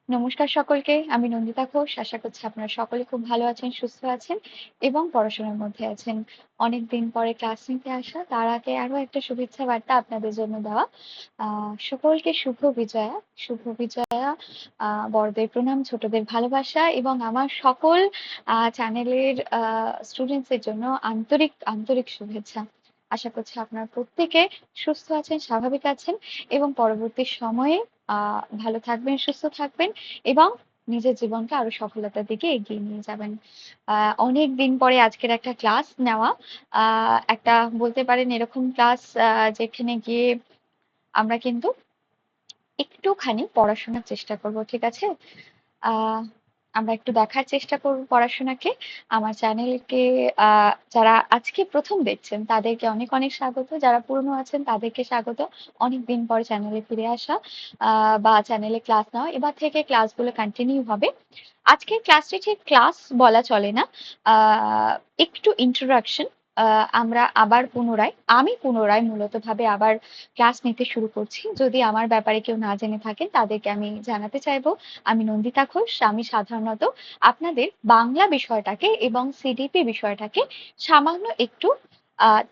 নমস্কার সকলকে। আমি নন্দিতা ঘোষ। আশা করছি আপনারা সকলে খুব ভালো আছেন, সুস্থ আছেন এবং পড়াশোনার মধ্যে আছেন। অনেকদিন পরে ক্লাস নিতে আসা, তার আগে আরো একটা শুভেচ্ছা বার্তা আপনাদের জন্য দেওয়া। সকলকে শুভ বিজয়া। শুভ বিজয়া। বড়দের প্রণাম, ছোটদের ভালোবাসা এবং আমার সকল চ্যানেলের স্টুডেন্টসের জন্য আন্তরিক আন্তরিক শুভেচ্ছা। আশা করছি আপনারা প্রত্যেকে সুস্থ আছেন, স্বাভাবিক আছেন এবং পরবর্তী সময়ে ভালো থাকবেন, সুস্থ থাকবেন এবং নিজের জীবনকে আরো সফলতার দিকে এগিয়ে নিয়ে যাবেন। অনেক দিন পরে আজকের একটা ক্লাস নেওয়া, একটা বলতে পারেন এরকম ক্লাস যেখানে গিয়ে আমরা কিন্তু একটুখানি পড়াশোনার চেষ্টা করব, ঠিক আছে? আহ আমরা একটু দেখার চেষ্টা করব পড়াশোনাকে। আমার চ্যানেলকে যারা আজকে প্রথম দেখছেন তাদেরকে অনেক অনেক স্বাগত, যারা পুরনো আছেন তাদেরকে স্বাগত। অনেক দিন পরে চ্যানেলে ফিরে আসা বা চ্যানেলে ক্লাস নেওয়া, এবার থেকে ক্লাসগুলো কন্টিনিউ হবে। আজকের ক্লাসটি ঠিক ক্লাস বলা চলে না, আহ একটু ইন্ট্রোডাকশন। আমরা আবার আমি পুনরায় মূলত ভাবে আবার ক্লাস নিতে শুরু করছি। যদি আমার ব্যাপারে কেউ না জেনে থাকেন তাদেরকে আমি জানাতে চাইবো, আমি নন্দিতা ঘোষ। আমি সাধারণত আপনাদের বাংলা বিষয়টাকে এবং সিডিপি বিষয়টাকে সামান্য একটু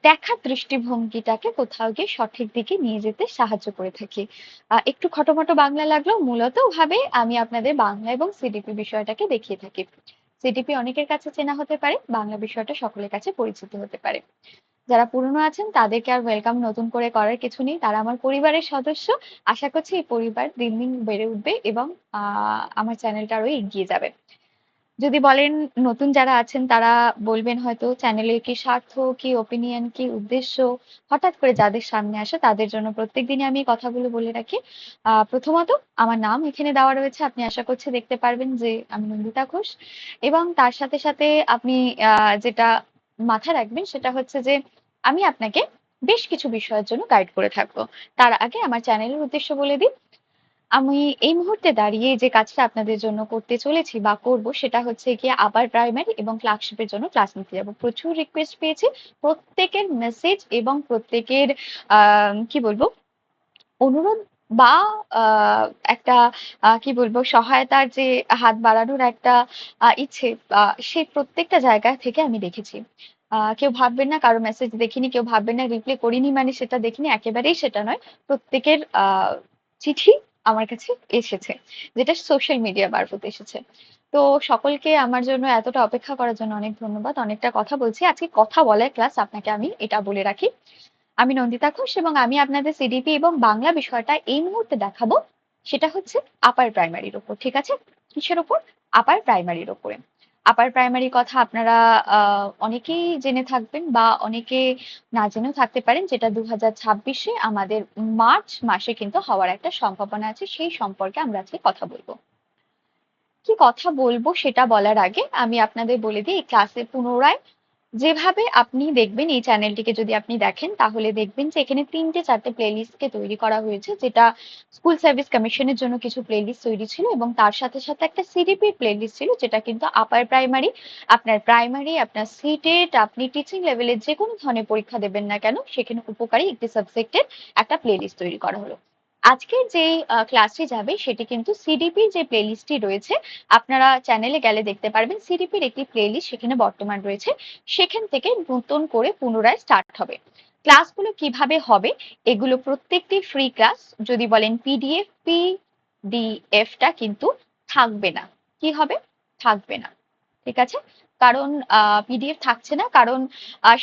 দেখার দৃষ্টিভঙ্গিটাকে কোথাও গিয়ে সঠিক দিকে নিয়ে যেতে সাহায্য করে থাকি। একটু খটোমটো বাংলা লাগলেও মূলত ভাবে আমি আপনাদের বাংলা এবং সিডিপি বিষয়টাকে দেখিয়ে থাকি। সিডিপি অনেকের কাছে চেনা হতে পারে, বাংলা বিষয়টা সকলের কাছে পরিচিত হতে পারে। যারা পুরনো আছেন তাদেরকে আর ওয়েলকাম নতুন করে করার কিছু নেই, তারা আমার পরিবারের সদস্য। আশা করছি এই পরিবার দিন দিন বেড়ে উঠবে এবং আমার চ্যানেলটা আরো এগিয়ে যাবে। যদি বলেন নতুন যারা আছেন তারা বলবেন হয়তো চ্যানেলের কি স্বার্থ, কি ওপিনিয়ন, কি উদ্দেশ্য। হঠাৎ করে যাদের সামনে আসে তাদের জন্য প্রত্যেকদিনই আমি এই কথাগুলো বলে রাখি। প্রথমত আমার নাম এখানে দেওয়া রয়েছে, আপনি আশা করছি দেখতে পারবেন যে আমি নন্দিতা ঘোষ। এবং তার সাথে সাথে আপনি যেটা মাথায় রাখবেন সেটা হচ্ছে যে আমি আপনাকে বেশ কিছু বিষয়ের জন্য গাইড করে থাকবো। তার আগে আমার চ্যানেলের উদ্দেশ্য বলে দিই। আমি এই মুহূর্তে দাঁড়িয়ে যে কাজটা আপনাদের জন্য করতে চলেছি বা করব সেটা হচ্ছে গিয়ে আপার প্রাইমারি এবং ক্লার্কশিপের জন্য ক্লাস নিতে যাব। প্রচুর রিকোয়েস্ট পেয়েছি, প্রত্যেকের মেসেজ এবং প্রত্যেকের কি বলবো অনুরোধ বা আহ, একটা কি বলবো সহায়তার যে হাত বাড়ানোর একটা ইচ্ছে, সেই প্রত্যেকটা জায়গা থেকে আমি দেখেছি। কেউ ভাববেন না কারো মেসেজ দেখিনি, কেউ ভাববেন না রিপ্লাই করিনি মানে সেটা দেখিনি, একেবারেই সেটা নয়। প্রত্যেকের চিঠি আমার কাছে এসেছে, যেটা সোশ্যাল মিডিয়া মারফত এসেছে। তো সকলকে আমার জন্য এতটা অপেক্ষা করার জন্য অনেক ধন্যবাদ। অনেকটা কথা বলছি, আজকে কথা বলার ক্লাস, আপনাকে আমি এটা বলে রাখি। আমি নন্দিতা ঘোষ এবং আমি আপনাদের সিডিপি এবং বাংলা বিষয়টা এই মুহূর্তে দেখাবো। সেটা হচ্ছে আপার প্রাইমারির উপর, ঠিক আছে? কিসের উপর? আপার প্রাইমারির উপরে। আপার প্রাইমারি কথা আপনারা অনেকেই জেনে থাকবেন বা অনেকে না জেনেও থাকতে পারেন, যেটা 2026-এ আমাদের মার্চ মাসে কিন্তু হওয়ার একটা সম্ভাবনা আছে। সেই সম্পর্কে আমরা আজকে কথা বলবো। কি কথা বলবো সেটা বলার আগে আমি আপনাদের বলে দিই, এই ক্লাসে পুনরায় যেভাবে আপনি দেখবেন, এই চ্যানেলটিকে যদি আপনি দেখেন তাহলে দেখবেন যে এখানে 3-4টে প্লেলিস্টকে তৈরি করা হয়েছে, যেটা স্কুল সার্ভিস কমিশনের জন্য কিছু প্লেলিস্ট তৈরি ছিল এবং তার সাথে সাথে একটা সিডিপির প্লেলিস্ট ছিল, যেটা কিন্তু আপার প্রাইমারি, আপনার প্রাইমারি, আপনার সিটেট, আপনি টিচিং লেভেলের যে কোনো ধরনের পরীক্ষা দেবেন না কেন সেখানে উপকারী একটি সাবজেক্টের একটা প্লেলিস্ট তৈরি করা হলো। আজকের যে ক্লাসটি যাবে সেটি কিন্তু সিডিপির যে প্লেলিস্টটি রয়েছে, আপনারা চ্যানেলে গেলে দেখতে পারবেন সিডিপির একটি প্লেলিস্ট সেখানে বর্তমান রয়েছে। সেখান থেকে নতুন করে পুনরায় স্টার্ট হবে। ক্লাসগুলো কিভাবে হবে? এগুলো প্রত্যেকটি ফ্রি ক্লাস। যদি বলেন পিডিএফ, পিডিএফটা কিন্তু থাকবে না। কি হবে? থাকবে না, ঠিক আছে? কারণ পিডিএফ থাকছে না কারণ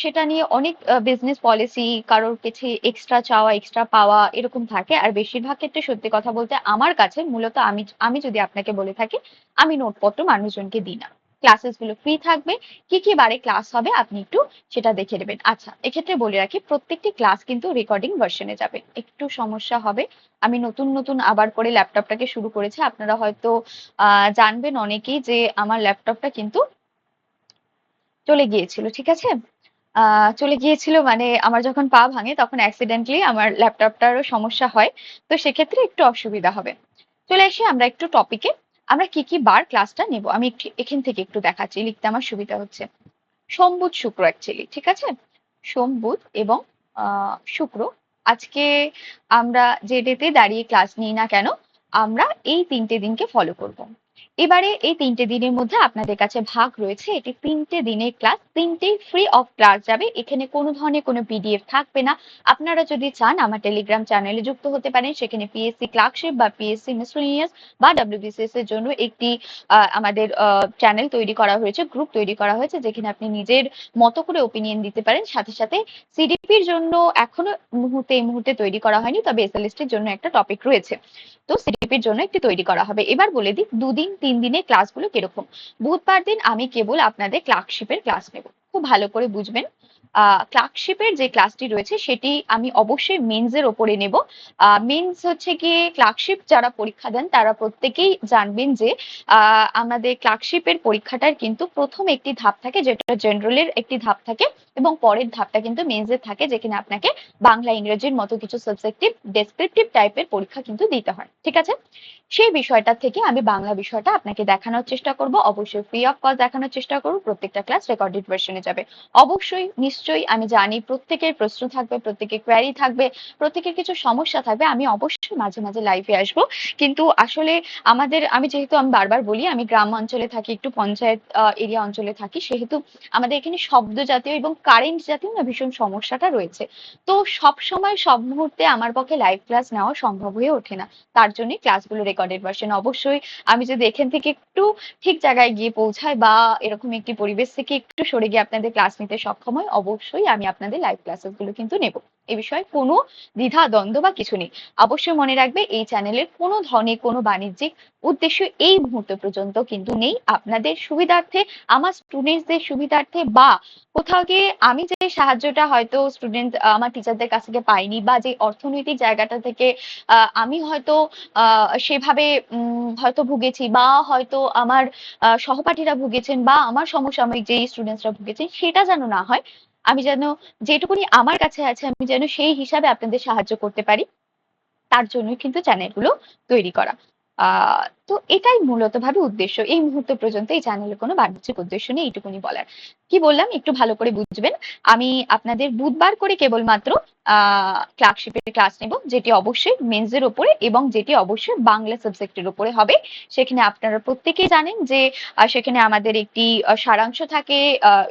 সেটা নিয়ে অনেক বিজনেস পলিসি, কারোর কিছু এক্সট্রা চাওয়া এক্সট্রা পাওয়া এরকম থাকে। আর বেশিরভাগ ক্ষেত্রে সত্যি কথা বলতে আমার কাছে মূলত আমি আমি যদি আপনাকে বলে থাকি, আমি নোটপত্র মানুষজনকে দিই না। ক্লাসেস গুলো ফ্রি থাকবে। কি কি বারে ক্লাস হবে আপনি একটু সেটা দেখে নেবেন। আচ্ছা, এক্ষেত্রে বলে রাখি প্রত্যেকটি ক্লাস কিন্তু রেকর্ডিং ভার্সনে যাবে, একটু সমস্যা হবে। আমি নতুন নতুন আবার করে ল্যাপটপটাকে শুরু করেছি, আপনারা হয়তো জানবেন অনেকেই যে আমার ল্যাপটপটা কিন্তু চলে গিয়েছিল, ঠিক আছে? চলে গিয়েছিল মানে আমার যখন পা ভাঙে তখন অ্যাক্সিডেন্টলি আমার ল্যাপটপটারও সমস্যা হয়। তো সেক্ষেত্রে একটু অসুবিধা হবে। চলে আসি আমরা একটু টপিকে। আমরা কি কি বার ক্লাসটা নেব আমি একটু এখান থেকে একটু দেখাচ্ছি, লিখতে আমার সুবিধা হচ্ছে। সোম বুধ শুক্র, অ্যাকচুয়ালি, ঠিক আছে? সোম বুধ এবং শুক্র। আজকে আমরা যে ডেতে দাঁড়িয়ে ক্লাস নিই না কেন, আমরা এই ৩টে দিনকে ফলো করব। এবারে এই ৩টে দিনের মধ্যে আপনাদের কাছে ভাগ রয়েছে, এটি ৩টে দিনের ক্লাস, ৩টেই ফ্রি অফ ক্লাস যাবে। এখানে কোনো ধরনের কোনো পিডিএফ থাকবে না। আপনারা যদি চান আমার টেলিগ্রাম চ্যানেলে যুক্ত হতে পারেন, সেখানে পিএসসি ক্লার্কশিপ বা পিএসসি মিসেলেনিয়াস বা ডাব্লিউবিসিএস এর জন্য একটি আমাদের চ্যানেল তৈরি করা হয়েছে, গ্রুপ তৈরি করা হয়েছে, যেখানে আপনি নিজের মতো করে ওপিনিয়ন দিতে পারেন। সাথে সাথে সিডিপির জন্য এখনো এই মুহূর্তে তৈরি করা হয়নি, তবে এসএলএসটি এর জন্য একটা টপিক রয়েছে। তো সিডিপির জন্য একটি তৈরি করা হবে। এবার বলে দিই ২ দিন ৩ দিনের ক্লাসগুলো কিরকম। বুধবার দিন আমি কেবল আপনাদের ক্লার্কশিপের ক্লাস নেব। খুব ভালো করে বুঝবেন। ক্লার্কশিপের যে ক্লাসটি রয়েছে সেটি আমি অবশ্যই মেন্সের ওপরে নেব। মেন্স হচ্ছে গিয়ে ক্লার্কশিপ যারা পরীক্ষা দেন তারা প্রত্যেকেই জানবেন যে আমাদের ক্লার্কশিপের পরীক্ষাটার কিন্তু প্রথম একটি ধাপ থাকে, যেটা জেনারেলের একটি ধাপ থাকে, এবং পরের ধাপটা কিন্তু মেন্সের থাকে, যেখানে আপনাকে বাংলা ইংরেজির মতো কিছু সাবজেক্টিভ ডেসক্রিপটিভ টাইপের পরীক্ষা কিন্তু দিতে হয়। ঠিক আছে? সেই বিষয়টা থেকে আমি বাংলা বিষয়টা আপনাকে দেখানোর চেষ্টা করব। অবশ্যই ফ্রি অফ কস্ট দেখানোর চেষ্টা করব। প্রত্যেকটা ক্লাস রেকর্ডেড ভার্সনে যাবে। অবশ্যই নিশ্চয়ই আমি জানি প্রত্যেকের প্রশ্ন থাকবে, প্রত্যেকের কোয়েরি থাকবে, প্রত্যেকের কিছু সমস্যা থাকবে। আমি অবশ্যই মাঝে মাঝে লাইভে আসবো। কিন্তু আসলে আমি যেহেতু আমি বারবার বলি আমি গ্রাম অঞ্চলে থাকি, একটু পঞ্চায়েত এরিয়া অঞ্চলে থাকি, সেহেতু আমাদের এখানে শব্দ জাতীয় এবং কারেন্ট জাতীয় না ভীষণ সমস্যাটা রয়েছে। তো সব সময় সব মুহূর্তে আমার পক্ষে লাইভ ক্লাস নেওয়া সম্ভব হয়ে ওঠে না। তার জন্য ক্লাসগুলো রেকর্ডেড ভার্সন। অবশ্যই আমি যদি এখান থেকে একটু ঠিক জায়গায় গিয়ে পৌঁছাই বা এরকম একটি পরিবেশ থেকে একটু সরে গিয়ে আপনাদের ক্লাস নিতে সক্ষম হয়, অবশ্যই আমি আপনাদের লাইভ ক্লাসেস গুলো কিন্তু নেব। এ বিষয়ে কোনো দ্বিধা দ্বন্দ্ব বা কিছু নেই। অবশ্যই মনে রাখবে এই চ্যানেলের কোনো ধরনের কোনো বাণিজ্যিক উদ্দেশ্য এই মুহূর্ত পর্যন্ত কিন্তু নেই। আপনাদের সুবিধার্থে, আমার স্টুডেন্টসদের সুবিধার্থে, বা কোথাও গিয়ে আমি যে সাহায্যটা হয়তো স্টুডেন্ট আমার টিচারদের কাছ থেকে পাইনি, বা যে অর্থনৈতিক জায়গাটা থেকে আমি হয়তো সেভাবে হয়তো ভুগেছি, বা হয়তো আমার সহপাঠীরা ভুগেছেন, বা আমার সমসাময়িক যেই স্টুডেন্টসরা ভুগেছেন, সেটা যেন না হয়। আমি যেন যেটুকুনি আমার কাছে আছে আমি যেন সেই হিসাবে আপনাদের সাহায্য করতে পারি, তার জন্যই কিন্তু চ্যানেলগুলো তৈরি করা। তো এটাই মূলত ভাবে উদ্দেশ্য। এই মুহূর্ত পর্যন্ত এই চ্যানেলের কোনো বাণিজ্যিক উদ্দেশ্য নেই, এইটুকুনি বলার। কি বললাম একটু ভালো করে বুঝবেন। আমি আপনাদের বুধবার করে কেবলমাত্র ক্লার্কশিপের ক্লাস নেব, যেটি অবশ্যই মেন্সের উপরে এবং যেটি অবশ্যই বাংলা সাবজেক্টের উপরে হবে। সেখানে আপনারা প্রত্যেকেই জানেন যে সেখানে আমাদের একটি সারাংশ থাকে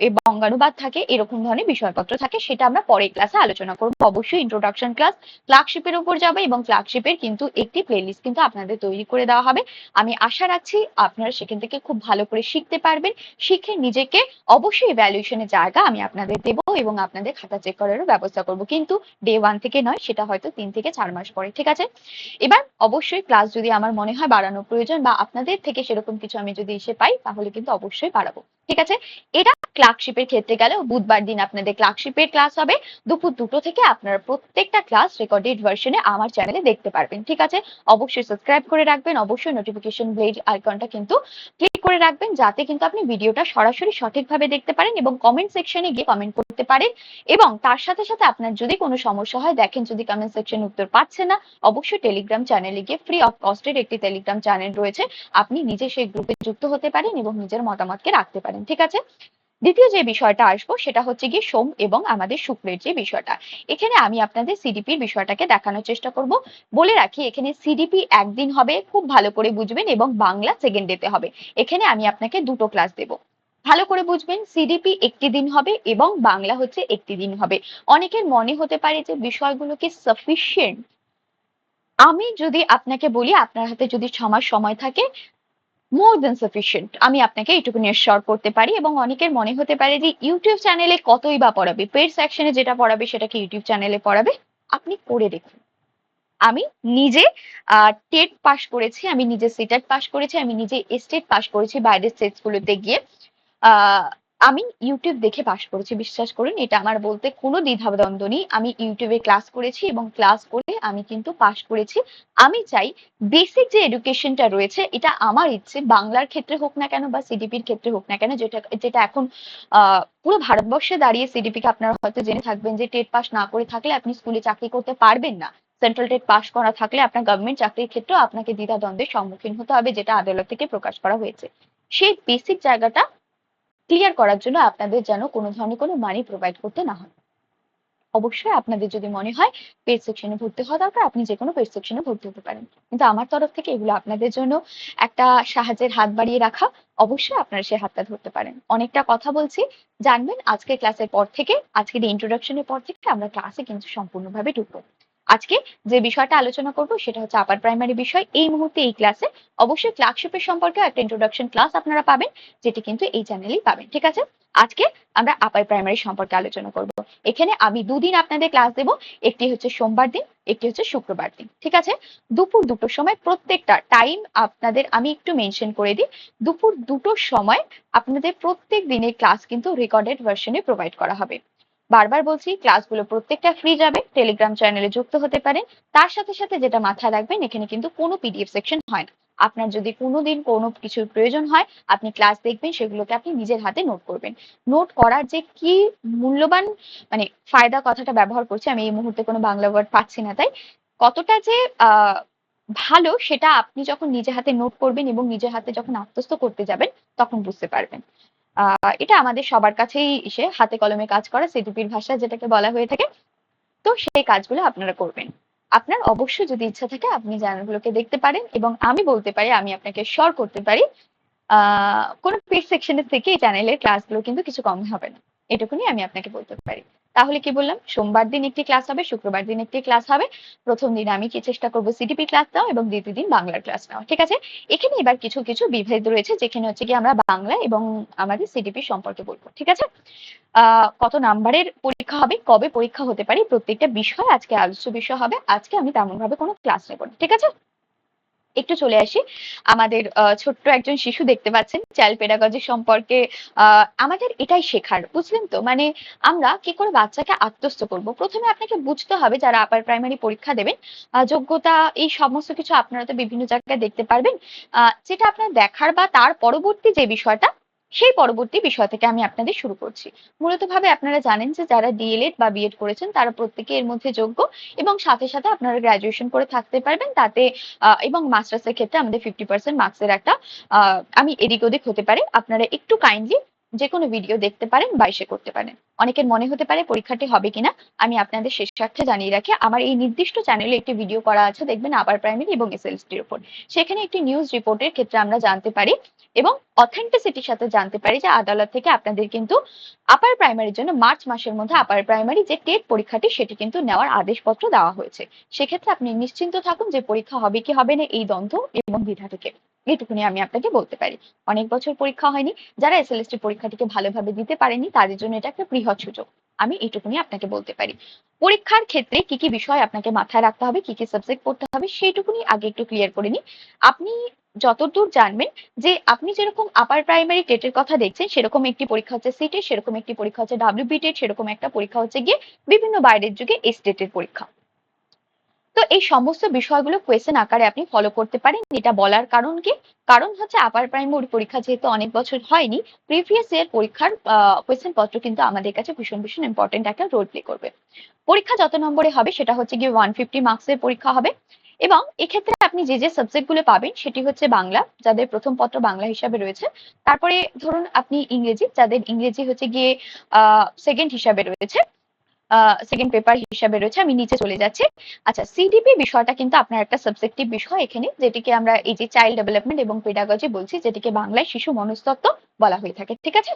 এবং বঙ্গানুবাদ থাকে, এরকম ধরনের বিষয়পত্র থাকে। সেটা আমরা পরের ক্লাসে আলোচনা করব। অবশ্যই ইন্ট্রোডাকশন ক্লাস ক্লার্কশিপের উপর যাবে, এবং ক্লার্কশিপের কিন্তু একটি প্লেলিস্ট কিন্তু আপনাদের তৈরি করে দেওয়া হবে। আমি আশা রাখছি আপনারা সেখান থেকে খুব ভালো করে শিখতে পারবেন। শিখে নিজেকে অবশ্যই ইভ্যালুয়েশনের জায়গা আমি আপনাদের দেব, এবং আপনাদের খাতা চেক করারও ব্যবস্থা করব, কিন্তু ডে 1 থেকে নয়, সেটা হয়তো 3 থেকে 4 মাস পরে। ঠিক আছে? এবার অবশ্যই ক্লাস যদি আমার মনে হয় বাড়ানোর প্রয়োজন, বা আপনাদের থেকে সেরকম কিছু আমি যদি এসে পাই, তাহলে কিন্তু অবশ্যই বাড়াবো। ঠিক আছে? এটা ক্লার্কশিপের ক্ষেত্রে গেল। বুধবার দিন আপনাদের ক্লার্কশিপের ক্লাস হবে দুপুর 2টো থেকে। আপনারা প্রত্যেকটা ক্লাস রেকর্ডেড ভার্সনে আমার চ্যানেলে দেখতে পারবেন। ঠিক আছে? অবশ্যই সাবস্ক্রাইব করে রাখবেন, অবশ্যই নোটিফিকেশন বেল আইকনটা কিন্তু ক্লিক করে রাখবেন, যাতে কিন্তু আপনি ভিডিওটা সরাসরি সঠিকভাবে দেখতে পারেন এবং কমেন্ট সেকশনে গিয়ে কমেন্ট করতে পারেন। এবং তার সাথে সাথে আপনার যদি কোনো সমস্যা হয়, দেখেন যদি কমেন্ট সেকশনে উত্তর পাচ্ছে না, অবশ্যই টেলিগ্রাম চ্যানেলে গিয়ে ফ্রি অফ কস্টের একটি টেলিগ্রাম চ্যানেল রয়েছে, আপনি নিজে সেই গ্রুপে যুক্ত হতে পারেন এবং নিজের মতামতকে রাখতে পারেন। ঠিক আছে? দ্বিতীয় যে বিষয়টা আসবো সেটা হচ্ছে গিয়ে সোম এবং আমাদের শুক্রের যে বিষয়টা। এখানে আমি আপনাদের সিডিপির বিষয়টাকে দেখানোর চেষ্টা করব। বলে রাখি এখানে সিডিপি একদিন হবে, খুব ভালো করে বুঝবেন, এবং বাংলা সেকেন্ড ডেতে হবে। এখানে আমি আপনাকে দুটো ক্লাস দেব। ভালো করে বুঝবেন, সিডিপি একটি দিন হবে এবং বাংলা হচ্ছে একটি দিন হবে। অনেকের মনে হতে পারে যে বিষয়গুলো কি সাফিসিয়েন্ট। আমি যদি আপনাকে বলি আপনার হাতে যদি 6 মাস সময় থাকে, মোর দেন সাফিসিয়েন্ট, আমি আপনাকে এইটুকু নিশ্চয় করতে পারি। এবং অনেকের মনে হতে পারে যে ইউটিউব চ্যানেলে কতই বা পড়াবে, পেড সেকশনে যেটা পড়াবে সেটা কি ইউটিউব চ্যানেলে পড়াবে। আপনি করে দেখুন। আমি নিজে টেট পাস করেছি, আমি নিজে সিটেট পাস করেছি, আমি নিজে এস্টেট পাস করেছি বাইরের স্টেটসগুলোতে গিয়ে। আহ আমি ইউটিউব দেখে পাস করেছি, বিশ্বাস করুন, এটা আমার বলতে কোনো দ্বিধাদ্বন্দ্ব নেই। আমি ইউটিউবে ক্লাস করেছি এবং ক্লাস করে আমি কিন্তু পাস করেছি। আমি চাই বেসিক যে এডুকেশনটা রয়েছে, এটা আমার ইচ্ছে বাংলার ক্ষেত্রে হোক না কেন বা সিডিপির ক্ষেত্রে হোক না কেন, যেটা যেটা এখন পুরো ভারতবর্ষে দাঁড়িয়ে সিডিপি কে আপনারা হয়তো জেনে থাকবেন যে টেট পাস না করে থাকলে আপনি স্কুলে চাকরি করতে পারবেন না। সেন্ট্রাল টেট পাস করা থাকলে আপনার গভর্নমেন্ট চাকরির ক্ষেত্রেও আপনাকে দ্বিধাদ্বন্দ্বের সম্মুখীন হতে হবে, যেটা আদালত থেকে প্রকাশ করা হয়েছে। সেই বেসিক জায়গাটা ক্লিয়ার করার জন্য আপনাদের যেন কোনো ধরনের কোনো মানি প্রোভাইড করতে না হয়। অবশ্যই আপনাদের যদি মনে হয় পেড সেকশনে ভর্তি হওয়া দরকার, আপনি যে কোনো পেড সেকশনে ভর্তি হতে পারেন। কিন্তু আমার তরফ থেকে এগুলো আপনাদের জন্য একটা সাহায্যের হাত বাড়িয়ে রাখা। অবশ্যই আপনারা সেই হাতটা ধরতে পারেন। অনেকটা কথা বলছি, জানবেন আজকে ক্লাসের পর থেকে, আজকের ইন্ট্রোডাকশনের পর থেকে আমরা ক্লাসে কিন্তু সম্পূর্ণভাবে ঢুকবো। আজকে যে বিষয়টা আলোচনা করব সেটা হচ্ছে আপার প্রাইমারি বিষয়। এই মুহূর্তে এই ক্লাসে অবশ্যই ক্লার্কশিপের সম্পর্কে একটা ইন্ট্রোডাকশন ক্লাস আপনারা পাবেন, যেটি কিন্তু এই চ্যানেলেই পাবেন। ঠিক আছে, আজকে আমরা আপার প্রাইমারি সম্পর্কে আলোচনা করব। এখানে আমি দুদিন আপনাদের ক্লাস দেব, একটি হচ্ছে সোমবার দিন, একটি হচ্ছে শুক্রবার দিন। ঠিক আছে, দুপুর দুটোর সময় প্রত্যেকটা টাইম আপনাদের আমি একটু মেনশন করে দিই। দুপুর দুটোর সময় আপনাদের প্রত্যেক দিনের ক্লাস কিন্তু রেকর্ডেড ভার্সনে প্রোভাইড করা হবে। বারবার বলছি, ক্লাসগুলো প্রত্যেকটা ফ্রি যাবে, টেলিগ্রাম চ্যানেলে যুক্ত হতে পারেন। তার সাথে সাথে যেটা মাথায় রাখবেন, এখানে কিন্তু কোনো পিডিএফ সেকশন হয় না। আপনার যদি কোনোদিন কোনো কিছুর প্রয়োজন হয়, আপনি ক্লাস দেখবেন, সেগুলোকে আপনি নিজের হাতে নোট করবেন। নোট করার যে কি মূল্যবান মানে ফায়দা কথাটা ব্যবহার করছি, আমি এই মুহূর্তে কোনো বাংলা ওয়ার্ড পাচ্ছি না, তাই কতটা যে ভালো সেটা আপনি যখন নিজে হাতে নোট করবেন এবং নিজের হাতে যখন আত্মস্থ করতে যাবেন তখন বুঝতে পারবেন। এটা আমাদের সবার কাছেই এসে হাতে কলমে কাজ করা, সিটিপির ভাষা যেটাকে বলা হয়ে থাকে। তো সেই কাজগুলো আপনারা করবেন। আপনার অবশ্যই যদি ইচ্ছা থাকে আপনি চ্যানেলগুলোকে দেখতে পারেন, এবং আমি বলতে পারি, আমি আপনাকে শিওর করতে পারি কোনো পেড সেকশনের থেকে এই চ্যানেলের ক্লাসগুলো কিন্তু কিছু কম হবে না। এটুকুনি আমি আপনাকে বলতে পারি। তাহলে কি বললাম, সোমবার দিন একটি ক্লাস হবে, শুক্রবার দিন একটি ক্লাস হবে। প্রথম দিন আমি কি চেষ্টা করবো সিটিপি ক্লাস নেওয়া এবং দ্বিতীয় দিন বাংলার ক্লাস নেওয়া। ঠিক আছে, এখানে এবার কিছু কিছু বিভেদ রয়েছে, যেখানে হচ্ছে কি আমরা বাংলা এবং আমাদের সিটিপি সম্পর্কে বলবো। ঠিক আছে, কত নাম্বারের পরীক্ষা হবে, কবে পরীক্ষা হতে পারে, প্রত্যেকটা বিষয় আজকে আলোচ্য বিষয় হবে। আজকে আমি তেমন ভাবে কোনো ক্লাস নেব না। ঠিক আছে, একটু চলে আসি। আমাদের ছোট্ট একজন শিশু দেখতে পাচ্ছেন, চাইল্ড পেডাগজি সম্পর্কে আমাদের এটাই শেখার, বুঝলেন তো? মানে আমরা কি করে বাচ্চাকে আত্মস্থ করব, প্রথমে আপনাকে বুঝতে হবে যারা আপার প্রাইমারি পরীক্ষা দেবেন, যোগ্যতা এই সমস্ত কিছু আপনারা তো বিভিন্ন জায়গায় দেখতে পারবেন। যেটা আপনার দেখার বা তার পরবর্তী যে বিষয়টা, সেই পরবর্তী বিষয় থেকে আমি আপনাদের শুরু করছি। মূলত ভাবে আপনারা জানেন যে যারা ডিএলএড বা বিএড করেছেন তারা প্রত্যেকে এর মধ্যে যোগ্য, এবং সাথে সাথে আপনারা গ্রাজুয়েশন করে থাকতে পারবেন। তাতে এবং মাস্টার্স এর ক্ষেত্রে আমাদের 50% মার্কসের একটা আমি এদিক ওদিক হতে পারে, আপনারা একটু কাইন্ডলি যে কোনো ভিডিও দেখতে পারেন বা এসে করতে পারেন। অনেকের মনে হতে পারে পরীক্ষাটি হবে কিনা, আমি আপনাদের শেষ স্বার্থে জানিয়ে রাখি, আমার এই নির্দিষ্ট চ্যানেলে একটি ভিডিও করা আছে, দেখবেন আপার প্রাইমারি এবং এসএলএসটির উপর। সেখানে একটি নিউজ রিপোর্টের ক্ষেত্রে আমরা জানতে পারি এবং অথেন্টিসিটির সাথে জানতে পারি যে আদালত থেকে আপনাদের কিন্তু আপার প্রাইমারির জন্য মার্চ মাসের মধ্যে আপার প্রাইমারি যে টেট পরীক্ষাটি সেটি কিন্তু নেওয়ার আদেশপত্র দেওয়া হয়েছে। সেক্ষেত্রে আপনি নিশ্চিন্ত থাকুন যে পরীক্ষা হবে কি হবে না এই দ্বন্দ্ব এবং দ্বিধা থেকে, এইটুকুনি আমি আপনাকে বলতে পারি। অনেক বছর পরীক্ষা হয়নি, যারা এসএলএসটি পরীক্ষাটিকে ভালোভাবে দিতে পারেনি তাদের জন্য এটা একটা বৃহৎ সুযোগ, আমি এইটুকুনি আপনাকে বলতে পারি। পরীক্ষার ক্ষেত্রে কি কি বিষয় আপনাকে মাথায় রাখতে হবে, কি কি সাবজেক্ট পড়তে হবে, সেইটুকুনি আগে একটু ক্লিয়ার করে নিই। আপনি যতদূর জানবেন যে আপনি যেরকম আপার প্রাইমারি টেটের কথা দেখছেন, সেরকম একটি পরীক্ষা হচ্ছে সিটেট, সেরকম একটি পরীক্ষা হচ্ছে ডাব্লিউবি টেট, সেরকম একটা পরীক্ষা হচ্ছে গিয়ে বিভিন্ন বাইরের যুগে এসটেটের পরীক্ষা। তো এই সমস্ত বিষয়গুলো কোয়েশ্চেন আকারে আপনি ফলো করতে পারেন। এটা বলার কারণ কি, কারণ হচ্ছে আপার প্রাইমারি পরীক্ষা যেহেতু অনেক বছর হয়নি, প্রিভিয়াস ইয়ার পরীক্ষার কোয়েশ্চেন পত্র কিন্তু আমাদের কাছে ভীষণ ভীষণ ইম্পর্টেন্ট একটা রোল প্লে করবে। পরীক্ষা যত নম্বরে হবে সেটা হচ্ছে গিয়ে 150 মার্কসের পরীক্ষা হবে, এবং এক্ষেত্রে আপনি যে যে সাবজেক্ট গুলো পাবেন সেটি হচ্ছে বাংলা, যাদের প্রথম পত্র বাংলা হিসাবে রয়েছে। তারপরে ধরুন আপনি ইংরেজি, যাদের ইংরেজি হচ্ছে গিয়ে সেকেন্ড হিসাবে রয়েছে, সেকেন্ড পেপার হিসাবে রয়েছে। আমি নিচে চলে যাচ্ছি। আচ্ছা, সিডিপি বিষয়টা কিন্তু আপনার একটা সাবজেক্টিভ বিষয় এখানে, যেটিকে আমরা এই যে চাইল্ড ডেভেলপমেন্ট এবং পেডাগজি বলছি, যেটিকে বাংলায় শিশু মনস্তত্ত্ব বলা হয়ে থাকে। ঠিক আছে,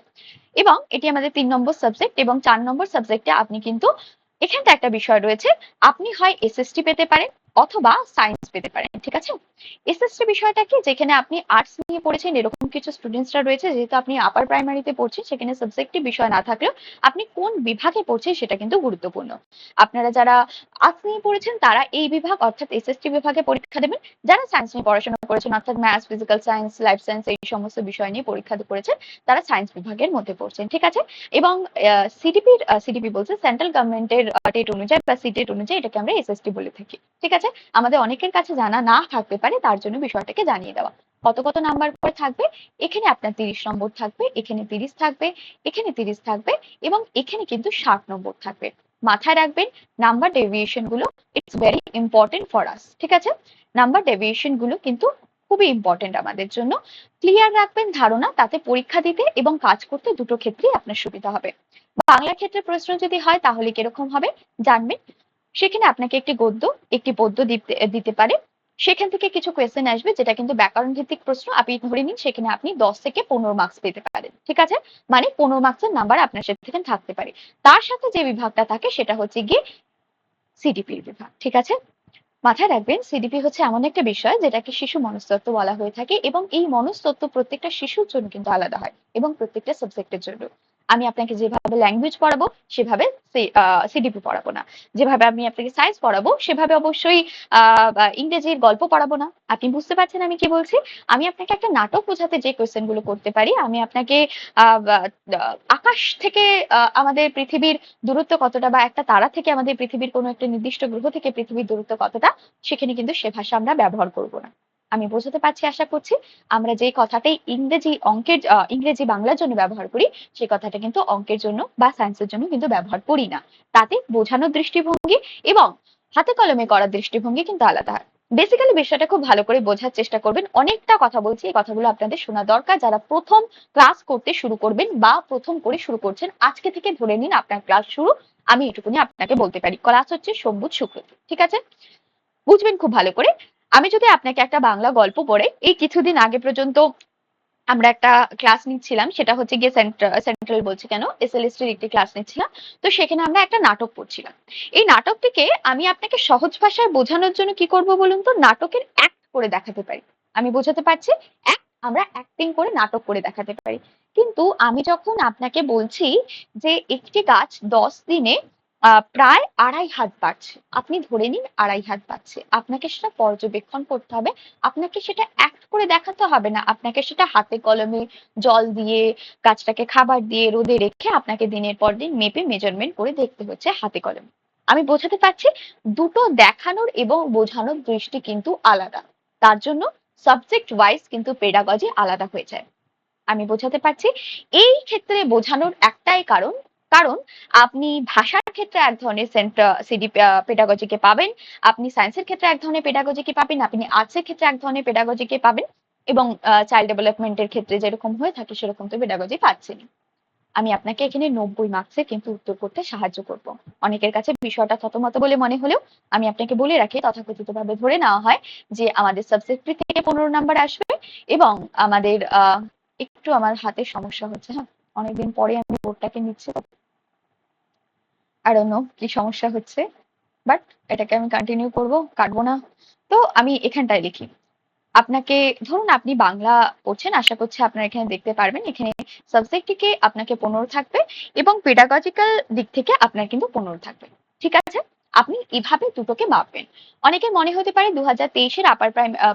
এবং এটি আমাদের 3 নম্বর সাবজেক্ট, এবং 4 নম্বর সাবজেক্টে আপনি কিন্তু এখানটা একটা বিষয় রয়েছে, আপনি হয় এসএসটি পেতে পারেন অথবা সায়েন্স পেতে পারেন। ঠিক আছে, এসএসটি বিষয়টা কি, যেখানে আপনি আর্টস নিয়ে পড়েছেন এরকম কিছু স্টুডেন্টসরা রয়েছে, যেহেতু আপনি আপার প্রাইমারিতে পড়ছেন সেখানে সাবজেক্টিভ বিষয় না থাকলেও আপনি কোন বিভাগে পড়ছেন সেটা কিন্তু গুরুত্বপূর্ণ। আপনারা যারা আর্টস নিয়ে পড়েছেন তারা এই বিভাগ অর্থাৎ এসএসটি বিভাগে পরীক্ষা দেবেন, যারা সায়েন্স নিয়ে পড়াশোনা করেছেন অর্থাৎ maths, physical science, life science এই সমস্ত বিষয় নিয়ে পরীক্ষা করেছেন তারা সায়েন্স বিভাগের মধ্যে পড়ছেন। ঠিক আছে, এবং সিডিপি বলছে সেন্ট্রাল গভর্নমেন্টের টেট অনুযায়ী বা সিটেট অনুযায়ী এটাকে আমরা এসএসটি বলে থাকি। ঠিক আছে, আমাদের অনেকের কাছে জানা না থাকতে পারে, তার জন্য বিষয়টাকে জানিয়ে দেওয়া। কত কত নাম্বার করে থাকবে, এখানে আপনার 30 নম্বর থাকবে, এখানে 30 থাকবে, এখানে 30 থাকবে, এবং এখানে কিন্তু 60 নম্বর থাকবে। মাথায় রাখবেন নাম্বার ডেভিয়েশন গুলো, it's very important for us. ঠিক আছে, নাম্বার ডেভিয়েশন গুলো কিন্তু খুবই ইম্পর্টেন্ট আমাদের জন্য। ক্লিয়ার রাখবেন ধারণা, তাতে পরীক্ষা দিতে এবং কাজ করতে দুটো ক্ষেত্রেই আপনার সুবিধা হবে। বাংলা ক্ষেত্রে প্রশ্ন যদি হয় তাহলে কিরকম হবে জানবেন। সেখানে আপনাকে একটি পদ্য দিতে দিতে পারে। সেখান থেকে কিছু কোয়েশ্চেন আসবে যেটা কিন্তু ব্যাকরণ ভিত্তিক প্রশ্ন। আপনি ধরে নিন সেখানে আপনি 10 থেকে 15 মার্কস পেতে পারেন। ঠিক আছে? মানে 15 মার্কসের নাম্বার আপনার সেখানে থাকতে পারে। তার সাথে যে বিভাগটা থাকে সেটা হচ্ছে গিয়ে সিডিপির বিভাগ। ঠিক আছে? মাথায় রাখবেন সিডিপি হচ্ছে এমন একটা বিষয় যেটাকে শিশু মনস্তত্ত্ব বলা হয়ে থাকে এবং এই মনস্তত্ত্ব প্রত্যেকটা শিশুর জন্য কিন্তু আলাদা হয় এবং প্রত্যেকটা সাবজেক্টের জন্য। আমি আপনাকে যেভাবে ল্যাঙ্গুয়েজ পড়াবো সেভাবে সিডিপি পড়াবো না। যেভাবে আমি আপনাকে সায়েন্স পড়াবো সেভাবে অবশ্যই ইংরেজির গল্প পড়াবো না। আপনি বুঝতে পারছেন আমি কি বলছি? আমি আপনাকে একটা নাটক বোঝাতে যে কোয়েশ্চেন গুলো করতে পারি, আমি আপনাকে আকাশ থেকে আমাদের পৃথিবীর দূরত্ব কতটা বা একটা তারা থেকে আমাদের পৃথিবীর কোনো একটা নির্দিষ্ট গ্রহ থেকে পৃথিবীর দূরত্ব কতটা, সেখানে কিন্তু সে ভাষা আমরা ব্যবহার করব না। আমি বোঝাতে পারছি আশা করছি। আমরা যে কথাটাই ইংরেজি বাংলার জন্য ব্যবহার করি সেই কথাটা কিন্তু অঙ্কের জন্য বা সায়েন্সের জন্য কিন্তু ব্যবহার করি না। তাতে বোঝানোর দৃষ্টিভঙ্গি এবং হাতে কলমে করার দৃষ্টিভঙ্গি কিন্তু আলাদা হয়। বেসিক্যালি বিষয়টা খুব ভালো করে বোঝার চেষ্টা করবেন। অনেকটা কথা বলছি, এই কথাগুলো আপনাদের শোনা দরকার যারা প্রথম ক্লাস করতে শুরু করবেন বা প্রথম করে শুরু করছেন। আজকে থেকে ধরে নিন আপনার ক্লাস শুরু। আমি এটুকুনি আপনাকে বলতে পারি, ক্লাস হচ্ছে সোম বুধ শুক্র। ঠিক আছে? বুঝবেন খুব ভালো করে। আমি যদি আপনাকে একটা বাংলা গল্প পড়ে, এই কিছুদিন আগে পর্যন্ত আমরা একটা ক্লাস নিচ্ছিলাম, সেটা হচ্ছে গিয়ে সেন্ট্রাল বলছি কেন, এসএলএসটির একটি ক্লাস নিচ্ছিলাম। তো সেখানে আমরা একটা নাটক পড়ছিলাম। এই নাটকটিকে আমি আপনাকে সহজ ভাষায় বোঝানোর জন্য কি করব বলুন তো, নাটকের অ্যাক্ট করে দেখাতে পারি। আমি বোঝাতে পারছি? আমরা অ্যাক্টিং করে নাটক করে দেখাতে পারি। কিন্তু আমি যখন আপনাকে বলছি যে একটি গাছ 10 দিনে প্রায় 2.5 হাত বাড়ছে, আপনি ধরে নিন 2.5 হাত বাড়ছে, আপনাকে সেটা পর্যবেক্ষণ করতে হবে। আপনাকে সেটা অ্যাক্ট করে দেখাতে হবে না, আপনাকে সেটা হাতে কলমে জল দিয়ে, গাছটাকে খাবার দিয়ে, রোদে রেখে আপনাকে দিনের পর দিন মেপে মেজারমেন্ট করে দেখতে হচ্ছে হাতে কলমে। আমি বোঝাতে পারছি? দুটো দেখানোর এবং বোঝানোর দৃষ্টি কিন্তু আলাদা। তার জন্য সাবজেক্ট ওয়াইজ কিন্তু পেডাগজি আলাদা হয়ে যায়। আমি বোঝাতে পারছি? এই ক্ষেত্রে বোঝানোর একটাই কারণ, কারণ আপনি ভাষার ক্ষেত্রে এক ধরনের সিডি পেডাগজিকে পাবেন, আপনি সায়েন্সের ক্ষেত্রে এক ধরনের পেডাগজিকে পাবেন, আপনি আর্টসের ক্ষেত্রে এক ধরনের পেডাগজিকে পাবেন এবং চাইল্ড ডেভেলপমেন্টের ক্ষেত্রে যেরকম হয়ে থাকে সেরকম তো পেডাগজি পাচ্ছেন। আমি আপনাকে এখানে 90 মার্কসে কিন্তু উত্তর করতে সাহায্য করব। অনেকের কাছে বিষয়টা থতমত বলে মনে হলেও আমি আপনাকে বলে রাখি, তথাকথিতভাবে ধরে নেওয়া হয় যে আমাদের সাবজেক্ট থেকে 15 নাম্বার আসবে এবং আমাদের একটু আমার হাতে সমস্যা হচ্ছে, হ্যাঁ অনেকদিন পরে আমি বোর্ডটাকে নিচ্ছি, আর অন্য কি সমস্যা হচ্ছে, বাট এটাকে আমি কন্টিনিউ করব, কাটবো না। তো আমি এখানটায় লিখি আপনাকে, ধরুন আপনি বাংলা পড়ছেন, আশা করছি আপনারা এখানে দেখতে পারবেন এখানে সাবজেক্ট থেকে আপনাকে 15 থাকবে এবং পেডাগজিক্যাল দিক থেকে আপনার কিন্তু 15 থাকবে। ঠিক আছে? আপনি এভাবে দুটোকে মাপবেন। অনেকে মনে হতে পারে 2023-এর আপার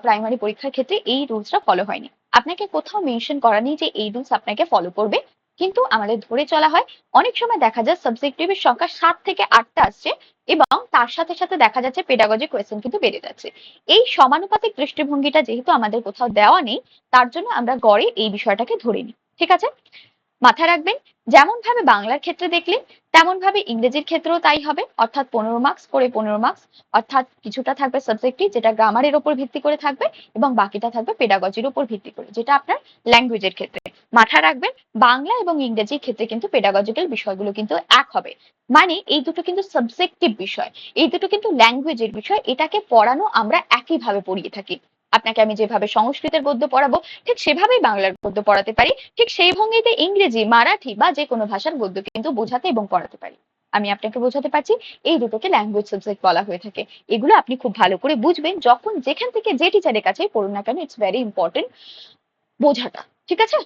প্রাইমারি পরীক্ষার ক্ষেত্রে এই রুলসটা ফলো হয়নি। আপনাকে কোথাও মেনশন করা নেই যে এই রুলস আপনাকে ফলো করবে, কিন্তু আমাদের ধরে চলা হয়। অনেক সময় দেখা যায় সাবজেক্টিভের সংখ্যা 7 থেকে 8টা আসছে এবং তার সাথে সাথে দেখা যাচ্ছে পেডাগজি কোয়েশ্চেন কিন্তু বেড়ে যাচ্ছে। এই সমানুপাতিক দৃষ্টিভঙ্গিটা যেহেতু আমাদের কোথাও দেওয়া নেই, তার জন্য আমরা গড়ে এই বিষয়টাকে ধরে নিই। ঠিক আছে? মাথায় রাখবেন, যেমন ভাবে বাংলার ক্ষেত্রে দেখলেন তেমন ভাবে ইংরেজির ক্ষেত্রেও তাই হবে, অর্থাৎ 15 মার্কস করে 15 মার্কস, অর্থাৎ কিছুটা থাকবে সাবজেক্টিভ যেটা গ্রামারের উপর ভিত্তি করে থাকবে এবং বাকিটা থাকবে পেডাগজির উপর ভিত্তি করে, যেটা আপনার ল্যাঙ্গুয়েজের ক্ষেত্রে। মাথায় রাখবেন বাংলা এবং ইংরেজির ক্ষেত্রে কিন্তু পেডাগজিক্যাল বিষয়গুলো কিন্তু এক হবে। মানে এই দুটো কিন্তু সাবজেক্টিভ বিষয়, এই দুটো কিন্তু ল্যাঙ্গুয়েজের বিষয়, এটাকে পড়ানো আমরা একইভাবে পড়িয়ে থাকি। আপনাকে আমি যেভাবে সংস্কৃতের গদ্য পড়াবো ঠিক সেভাবেই বাংলার গদ্য পড়াতে পারি, ঠিক সেই ভঙ্গিতে ইংরেজি, মারাঠি বা যে কোনো ভাষার গদ্য কিন্তু বোঝাতে এবং পড়াতে পারি। আমি আপনাকে বোঝাতে পারছি এই দুটোকে ল্যাঙ্গুয়েজ সাবজেক্ট বলা হয়ে থাকে। এগুলো আপনি খুব ভালো করে বুঝবেন যখন যেখান থেকে যে টিচারের কাছে পড়ুন না কেন, ইটস ভেরি ইম্পর্টেন্ট বোঝাটা। ঠিক আছে?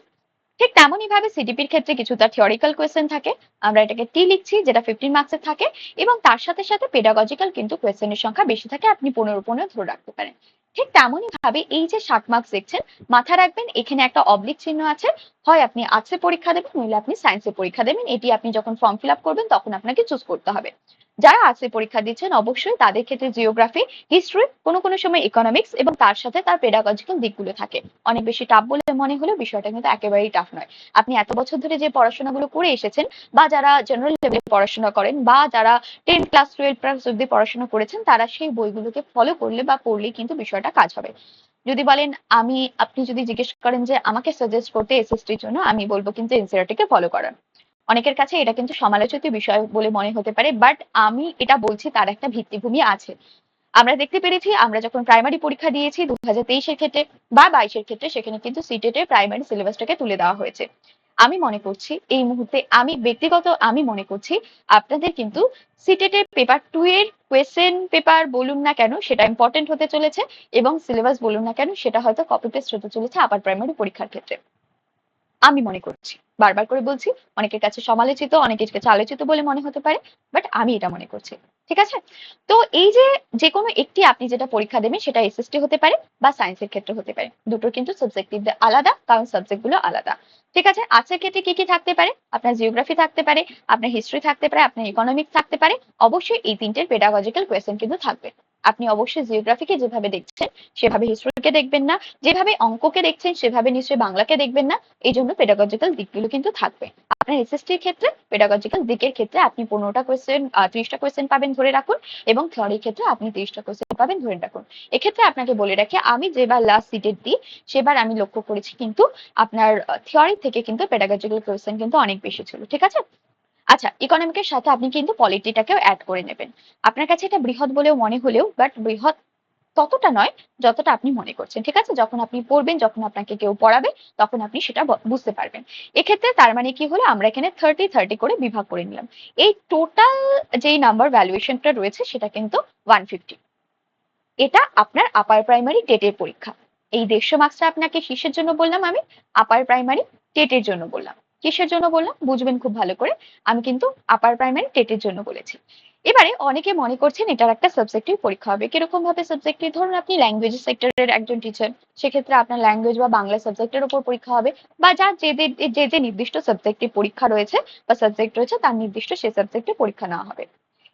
ঠিক তেমনই ভাবে সিডিপির ক্ষেত্রে কিছুটা থিওরিক্যাল কোয়েশ্চেন থাকে, আমরা এটাকে টি লিখছি যেটা 15 মার্কসের থাকে এবং তার সাথে সাথে পেডাগজিক্যাল কিন্তু কোয়েশ্চেনের সংখ্যা বেশি থাকে, আপনি 15 ধরে রাখতে পারেন। ঠিক তেমনই ভাবে এই যে 60 মার্কস দেখছেন, মাথা রাখবেন এখানে একটা অবলিক চিহ্ন আছে, হয় আপনি আর্টসে পরীক্ষা দেবেন নইলে আপনি সায়েন্সে পরীক্ষা দেবেন, এটি আপনি যখন ফর্ম ফিল আপ করবেন তখন আপনাকে চুজ করতে হবে। যারা আর্টসে পরীক্ষা দিচ্ছেন অবশ্যই তাদের ক্ষেত্রে জিওগ্রাফি, হিস্ট্রি, কোনো সময় ইকোনমিক্স এবং তার সাথে তার পেডাগজিক্যাল দিকগুলো থাকে। অনেক বেশি টাফ বলে মনে হলেও বিষয়টা কিন্তু একেবারেই টাফ নয়। আপনি এত বছর ধরে যে পড়াশোনাগুলো করে এসেছেন বা যারা জেনারেল লেভেলে পড়াশোনা করেন বা যারা 10 ক্লাস 12 ক্লাস অব্দি পড়াশোনা করেছেন, তারা সেই বইগুলোকে ফলো করলে বা পড়লেই কিন্তু বিষয়টা কাজ হবে। যদি বলেন আপনি যদি জিজ্ঞেস করেন যে আমাকে সাজেস্ট করতে এসএসটির জন্য, আমি বলবো কিন্তু এনসিইআরটি কে ফলো করার। অনেকের কাছে এটা কিন্তু সমালোচিত বিষয় বলে মনে হতে পারে, বাট আমি এটা বলছি তার একটা ভিত্তিভূমি আছে। আমরা দেখতে পেরেছি আমরা যখন প্রাইমারি পরীক্ষা দিয়েছি 2023-এর ক্ষেত্রে বা 22-এর ক্ষেত্রে, সেখানে কিন্তু সিটেট এর প্রাইমারি সিলেবাসটাকে তুলে দেওয়া হয়েছে। আমি মনে করছি এই মুহূর্তে, আমি মনে করছি আপনাদের কিন্তু সিটেট এর পেপার 2 এর কোয়েশ্চেন পেপার বলুন না কেন সেটা ইম্পর্টেন্ট হতে চলেছে, এবং সিলেবাস বলুন না কেন সেটা হয়তো কপি পেস্ট হতে চলেছে আপার প্রাইমারি পরীক্ষার ক্ষেত্রে। আমি মনে করছি, বারবার করে বলছি, অনেকের কাছে সমালোচিত, অনেকের কাছে আলোচিত বলে মনে হতে পারে, বাট আমি এটা মনে করছি। ঠিক আছে? তো এই যে যে কোনো একটি আপনি যেটা পরীক্ষা দেবেন সেটা এসএসটি হতে পারে বা সায়েন্সের ক্ষেত্রে হতে পারে, দুটো কিন্তু সাবজেক্টিভ আলাদা, কারণ সাবজেক্ট গুলো আলাদা। ঠিক আছে? আর্টসের ক্ষেত্রে কি কি থাকতে পারে? আপনার জিওগ্রাফি থাকতে পারে, আপনার হিস্ট্রি থাকতে পারে, আপনার ইকোনমিক্স থাকতে পারে। অবশ্যই এই তিনটের পেডাগজিক্যাল কোয়েশ্চেন কিন্তু থাকবে। আপনি অবশ্যই জিওগ্রাফিকে যেভাবে দেখছেন সেভাবে হিস্ট্রিকে দেখবেন না, যেভাবে অঙ্ককে দেখছেন সেভাবে নিশ্চয়ই বাংলাকে দেখবেন না। এই জন্য পেডাগজিক্যাল দিকগুলো কিন্তু থাকবে। আপনার এসএসটির ক্ষেত্রে পেডাগজিক্যাল দিকের ক্ষেত্রে আপনি 15টা কোয়েশ্চেন 30টা কোয়েশ্চেন পাবেন ধরে রাখুন, এবং থিওরির ক্ষেত্রে আপনি 30টা কোয়েশ্চেন পাবেন ধরে রাখুন। এক্ষেত্রে আপনাকে বলে রাখি, আমি যেবার লাস্ট সিটের দিই সেবার আমি লক্ষ্য করেছি কিন্তু আপনার থিওরি থেকে কিন্তু পেডাগজিক্যাল কোয়েশ্চেন কিন্তু অনেক বেশি ছিল। ঠিক আছে? আচ্ছা, ইকোনমিকের সাথে আপনি কিন্তু পলিটিটাকেও অ্যাড করে নেবেন। আপনার কাছে এটা বৃহৎ বলেও মনে হলেও, বাট বৃহৎ ততটা নয় যতটা আপনি মনে করছেন। ঠিক আছে? যখন আপনি পড়বেন, যখন আপনাকে কেউ পড়াবে, তখন আপনি সেটা বুঝতে পারবেন। এক্ষেত্রে তার মানে কি হলো, আমরা এখানে 30 করে বিভাগ করে নিলাম। এই টোটাল যেই নাম্বার ভ্যালুয়েশনটা রয়েছে সেটা কিন্তু 150। এটা আপনার আপার প্রাইমারি টেটের পরীক্ষা। এই 150 মার্কসটা আপনাকে কিসের জন্য বললাম আমি? আপার প্রাইমারি টেটের জন্য বললাম। কিসের জন্য বললাম বুঝবেন খুব ভালো করে। আমি কিন্তু আপার প্রাইমারি টেটের জন্য বলেছি। এবারে অনেকে মনে করছেন এটার একটা সাবজেক্টিভ পরীক্ষা হবে। কিরকম ভাবে সাবজেক্টিভ? ধরুন আপনি ল্যাঙ্গুয়েজ সেক্টরের একজন টিচার, সেক্ষেত্রে আপনার ল্যাঙ্গুয়েজ বা বাংলা সাবজেক্টের উপর পরীক্ষা হবে, বা যার যে নির্দিষ্ট সাবজেক্টিভ পরীক্ষা রয়েছে বা সাবজেক্ট রয়েছে তার নির্দিষ্ট সেই সাবজেক্টে পরীক্ষা নেওয়া হবে।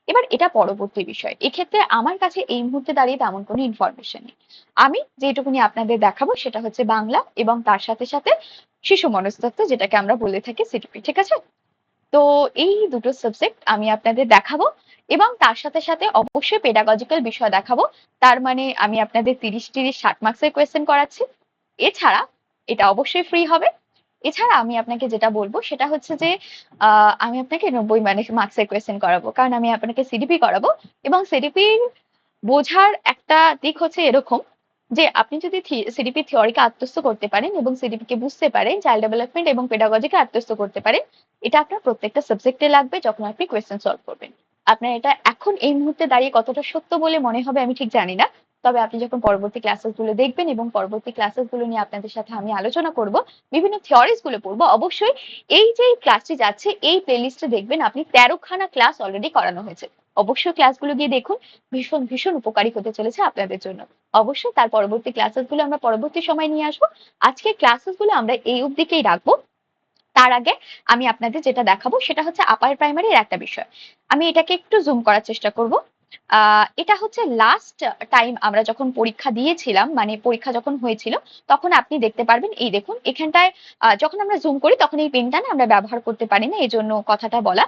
এবার এটা পরবর্তী বিষয়। এক্ষেত্রে আমার কাছে এই মুহূর্তে দাঁড়িয়ে তেমন কোনো ইনফরমেশন নেই। আমি যেটুকুনি আপনাদের দেখাবো সেটা হচ্ছে বাংলা এবং তার সাথে সাথে শিশু মনস্তত্ত্ব, যেটাকে আমরা বলে থাকি সিটিপি। ঠিক আছে? তো এই দুটো সাবজেক্ট আমি আপনাদের দেখাবো, এবং তার সাথে সাথে অবশ্যই পেডাগজিক্যাল বিষয় দেখাবো। তার মানে আমি আপনাদের 30 মার্কসের কোয়েশ্চেন করাচ্ছি। এছাড়া এটা অবশ্যই ফ্রি হবে। এছাড়া আমি আপনাকে যেটা বলবো সেটা হচ্ছে যে আমি আপনাকে 90 মার্কসের কোয়েশ্চেন করাবো, কারণ আমি আপনাকে সিডিপি করাবো। এবং সিডিপির বোঝার একটা দিক হচ্ছে এরকম যে আপনি যদি সিডিপি থিওরিকে আত্মস্থ করতে পারেন এবং সিডিপি কে বুঝতে পারেন, চাইল্ড ডেভেলপমেন্ট এবং পেডাগজিকে আত্মস্থ করতে পারেন, এটা আপনার প্রত্যেকটা সাবজেক্টে লাগবে যখন আপনি কোয়েশ্চেন সলভ করবেন। আপনার এটা এখন এই মুহূর্তে দাঁড়িয়ে কতটা সত্য বলে মনে হবে আমি ঠিক জানি না, তবে আপনি যখন পরবর্তী ক্লাসেস গুলো দেখবেন এবং পরবর্তী ক্লাসেস গুলো নিয়ে আপনাদের সাথে আমি আলোচনা করব, বিভিন্ন থিওরিজ গুলো পড়বো, অবশ্যই এই যে ক্লাসটি যাচ্ছে এই প্লেলিস্টে দেখবেন আপনি 13খানা ক্লাস অলরেডি করানো হয়েছে। অবশ্যই ক্লাসগুলো গিয়ে দেখুন, ভীষণ ভীষণ উপকারী হতে চলেছে আপনাদের জন্য। অবশ্যই তার পরবর্তী ক্লাসেস গুলো আমরা পরবর্তী সময় নিয়ে আসবো। আজকের ক্লাসেস গুলো আমরা এই অবধিকেই রাখবো। তার আগে আমি আপনাদের যেটা দেখাবো সেটা হচ্ছে আপার প্রাইমারির একটা বিষয়। আমি এটাকে একটু জুম করার চেষ্টা করব। এটা হচ্ছে লাস্ট টাইম আমরা যখন পরীক্ষা দিয়েছিলাম, মানে পরীক্ষা যখন হয়েছিল, তখন আপনি দেখতে পারবেন, এই দেখুন এখানটায় যখন আমরা জুম করি তখন এই পেনটা না আমরা ব্যবহার করতে পারি না, এই জন্য কথাটা বলা।